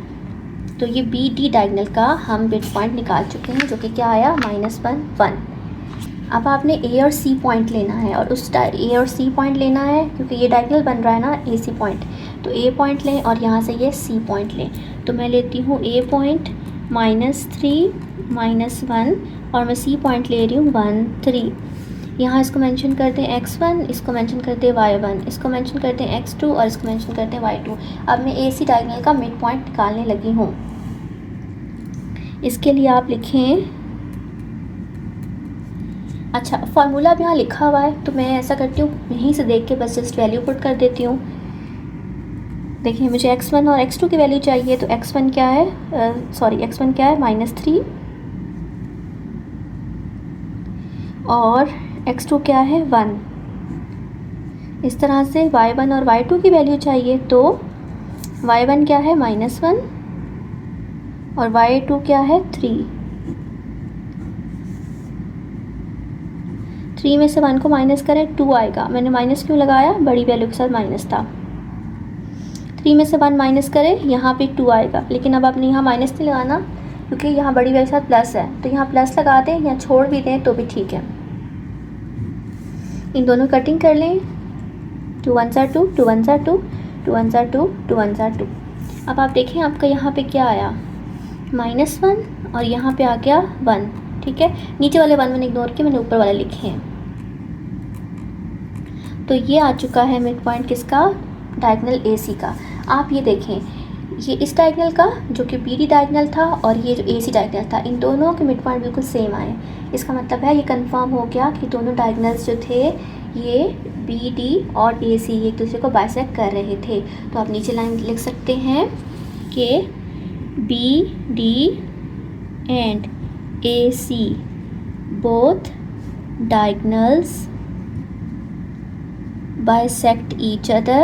तो ये बी डी डायगोनल का हम मिड पॉइंट निकाल चुके हैं, जो कि क्या आया -1 1। अब आपने ए और सी पॉइंट लेना है और उस ए और सी पॉइंट लेना है क्योंकि ये डायगोनल बन रहा है ना ए सी पॉइंट, तो ए पॉइंट लें और यहाँ से ये सी पॉइंट लें। तो मैं लेती हूँ ए पॉइंट -3 -1 और मैं सी पॉइंट ले रही हूँ 1 3। यहाँ इसको मेंशन करते हैं x1, इसको मेंशन करते हैं y1, इसको मेंशन करते हैं x2 और इसको मेंशन करते हैं y2। अब मैं ए सी डायगोनल का मिड पॉइंट निकालने लगी हूँ। इसके लिए आप लिखें, अच्छा फार्मूला अब यहाँ लिखा हुआ है तो मैं ऐसा करती हूँ यहीं से देख के बस जस्ट वैल्यू पुट कर देती हूँ। देखिए मुझे x1 और x2 की वैल्यू चाहिए, तो x1 क्या है, x1 क्या है -3 और x2 क्या है 1। इस तरह से y1 और y2 की वैल्यू चाहिए, तो y1 क्या है -1 और y2 क्या है 3। 3 में से 1 को माइनस करें 2 आएगा, मैंने माइनस क्यों लगाया, बड़ी वैल्यू के साथ माइनस था। 3 में से 1 माइनस करें, यहाँ पे 2 आएगा, लेकिन अब आपने यहाँ माइनस नहीं लगाना क्योंकि यहाँ बड़ी वैल्यू के साथ प्लस है, तो यहाँ प्लस लगा दें या छोड़ भी दें तो भी ठीक है। इन दोनों कटिंग कर लें, 2 1 ज़ा 2, 2 1 ज़ा 2, 2 1 ज़ा 2, 2 1 ज़ा 2। अब आप देखें आपका यहाँ पे क्या आया, -1 और यहाँ पे आ गया 1, ठीक है। नीचे वाले 1 मैंने इग्नोर किए, मैंने ऊपर वाले लिखे हैं। तो ये आ चुका है मिड पॉइंट किसका, डायगोनल ए सी का। आप ये देखें, ये इस डायगोनल का जो कि बी डी डायगोनल था और ये जो ए सी डायगोनल था, इन दोनों के मिड पॉइंट बिल्कुल सेम आए। इसका मतलब है ये कंफर्म हो गया कि दोनों डायगोनल्स जो थे ये बी डी और ए सी एक दूसरे को बाइसेक्ट कर रहे थे। तो आप नीचे लाइन लिख सकते हैं कि B D and A C both diagonals bisect each other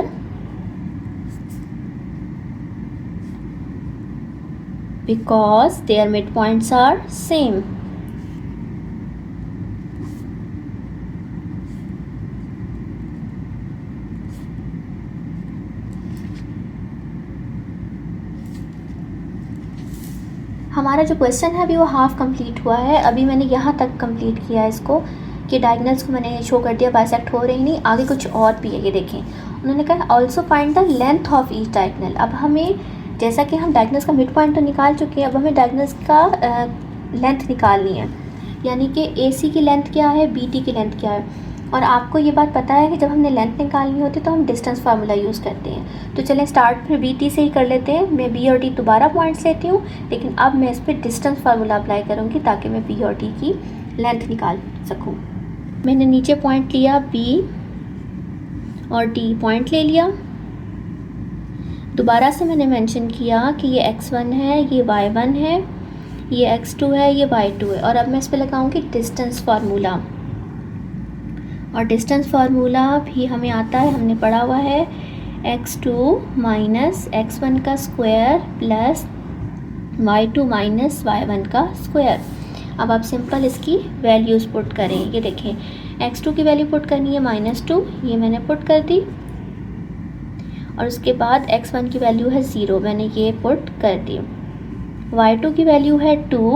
because their midpoints are same. हमारा जो क्वेश्चन है अभी वो हाफ कंप्लीट हुआ है। अभी मैंने यहाँ तक कंप्लीट किया है इसको कि डायगोनल्स को मैंने शो कर दिया बाइसेक्ट हो रही नहीं, आगे कुछ और भी है। ये देखें, उन्होंने कहा also find the length of each diagonal. अब हमें, जैसा कि हम डायगोनल्स का मिड पॉइंट तो निकाल चुके हैं, अब हमें डायगोनल्स का लेंथ निकालनी है, यानी कि ए सी की लेंथ क्या है, बी टी की लेंथ क्या है। और आपको ये बात पता है कि जब हमने लेंथ निकालनी होती है तो हम डिस्टेंस फार्मूला यूज़ करते हैं। तो चलें स्टार्ट फिर बी टी से ही कर लेते हैं। मैं बी और डी दोबारा पॉइंट्स लेती हूँ, लेकिन अब मैं इस पर डिस्टेंस फार्मूला अप्लाई करूँगी ताकि मैं बी और डी की लेंथ निकाल सकूँ। मैंने नीचे पॉइंट लिया बी और डी पॉइंट ले लिया। दोबारा से मैंने मेंशन किया कि ये x1 है, ये y1 है, ये x2 है, ये y2 है। और अब मैं इस पर लगाऊंगी डिस्टेंस फार्मूला, और डिस्टेंस फार्मूला भी हमें आता है, हमने पढ़ा हुआ है, x2 माइनस x1 का square plus y2 minus y1 का स्क्वायर। अब आप सिंपल इसकी वैल्यूज़ पुट करें। ये देखें, x2 की वैल्यू पुट करनी है -2, ये मैंने पुट कर दी। और उसके बाद x1 की वैल्यू है 0, मैंने ये पुट कर दी। y2 की वैल्यू है 2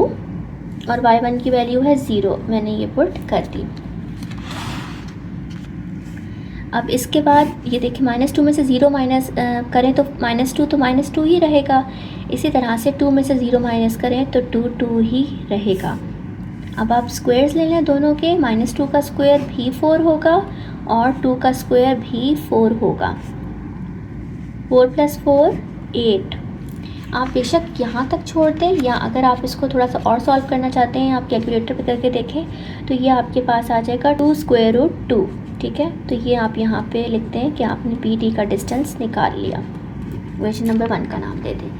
और y1 की वैल्यू है 0, मैंने ये पुट कर दी। अब इसके बाद ये देखिए, -2 में से 0 माइनस करें तो -2 तो -2 ही रहेगा। इसी तरह से 2 में से 0 माइनस करें तो 2 ही रहेगा। अब आप स्क्वायर्स ले लें दोनों के, -2 का स्क्वायर भी 4 होगा और 2 का स्क्वायर भी 4 होगा। 4 + 4 8। आप बेशक यहाँ तक छोड़ दें, या अगर आप इसको थोड़ा सा और सॉल्व करना चाहते हैं, आप कैलकुलेटर पे करके देखें तो ये आपके पास आ जाएगा 2√2। ठीक है, तो ये आप यहाँ पे लिखते हैं कि आपने बी डी का डिस्टेंस निकाल लिया। क्वेश्चन नंबर 1 का नाम दे दें।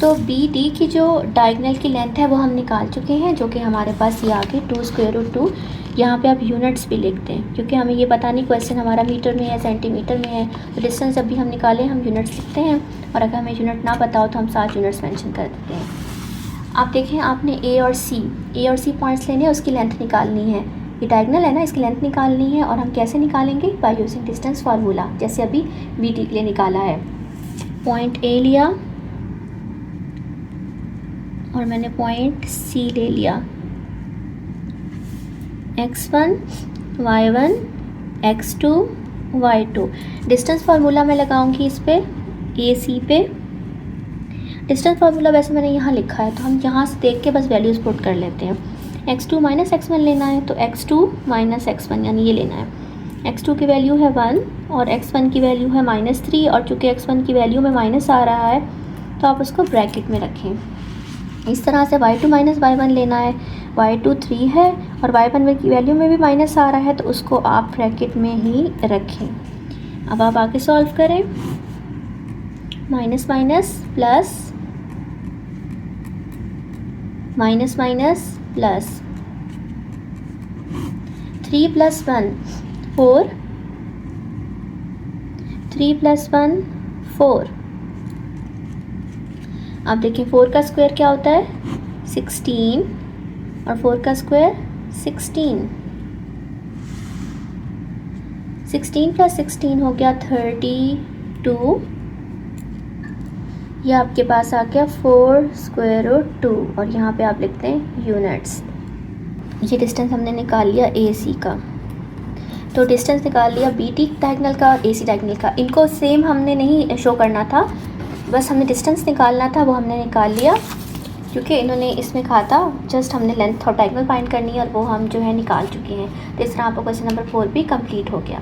तो बी डी की जो डायगोनल की लेंथ है वो हम निकाल चुके हैं, जो कि हमारे पास ये आ गई 2√2। यहाँ पे आप यूनिट्स भी लिखते हैं क्योंकि हमें ये पता नहीं क्वेश्चन हमारा मीटर में है सेंटीमीटर में है, तो डिस्टेंस जब भी हम निकालें हम यूनिट्स लिखते हैं, और अगर हमें यूनिट ना पता हो तो हम 7 यूनिट्स मेंशन कर देते हैं। आप देखें, आपने ए और सी पॉइंट्स लेने हैं, उसकी लेंथ निकालनी है। ये डायगोनल है ना, इसकी लेंथ निकालनी है, और हम कैसे निकालेंगे? बाय यूजिंग डिस्टेंस फार्मूला, जैसे अभी बी डी के लिए निकाला है। पॉइंट ए लिया और मैंने पॉइंट सी ले लिया, x1 y1 x2 y2। Distance formula मैं लगाऊंगी इस पे, ए सी पे। डिस्टेंस फार्मूला वैसे मैंने यहाँ लिखा है, तो हम यहाँ से देख के बस वैल्यूज़ पुट कर लेते हैं। x2 माइनस x1 लेना है, तो x2 माइनस x1 यानी ये लेना है। x2 की वैल्यू है 1 और x1 की वैल्यू है -3, और चूँकि x1 की वैल्यू में माइनस आ रहा है तो आप उसको ब्रैकेट में रखें। इस तरह से y2 माइनस y1 लेना है, y2 3 है और y1 की वैल्यू में भी माइनस आ रहा है, तो उसको आप ब्रैकेट में ही रखें। अब आप आगे सॉल्व करें, minus minus plus, minus minus plus, 3 + 1 4, 3 + 1 4। आप देखिए 4 का स्क्वायर क्या होता है? 16, और 4 का स्क्वायर 16। 16 + 16 हो गया 32। यह आपके पास आ गया 4√2, और यहाँ पे आप लिखते हैं यूनिट्स। ये डिस्टेंस हमने निकाल लिया ए सी का। तो डिस्टेंस निकाल लिया बी टी डायगोनल का और ए सी डायगोनल का। इनको सेम हमने नहीं शो करना था, बस हमने डिस्टेंस निकालना था, वो हमने निकाल लिया क्योंकि इन्होंने इसमें कहा था जस्ट हमने लेंथ और डायगोनल फाइंड करनी है, और वो हम जो है निकाल चुके हैं। तो इस तरह आपका क्वेश्चन नंबर 4 भी कंप्लीट हो गया।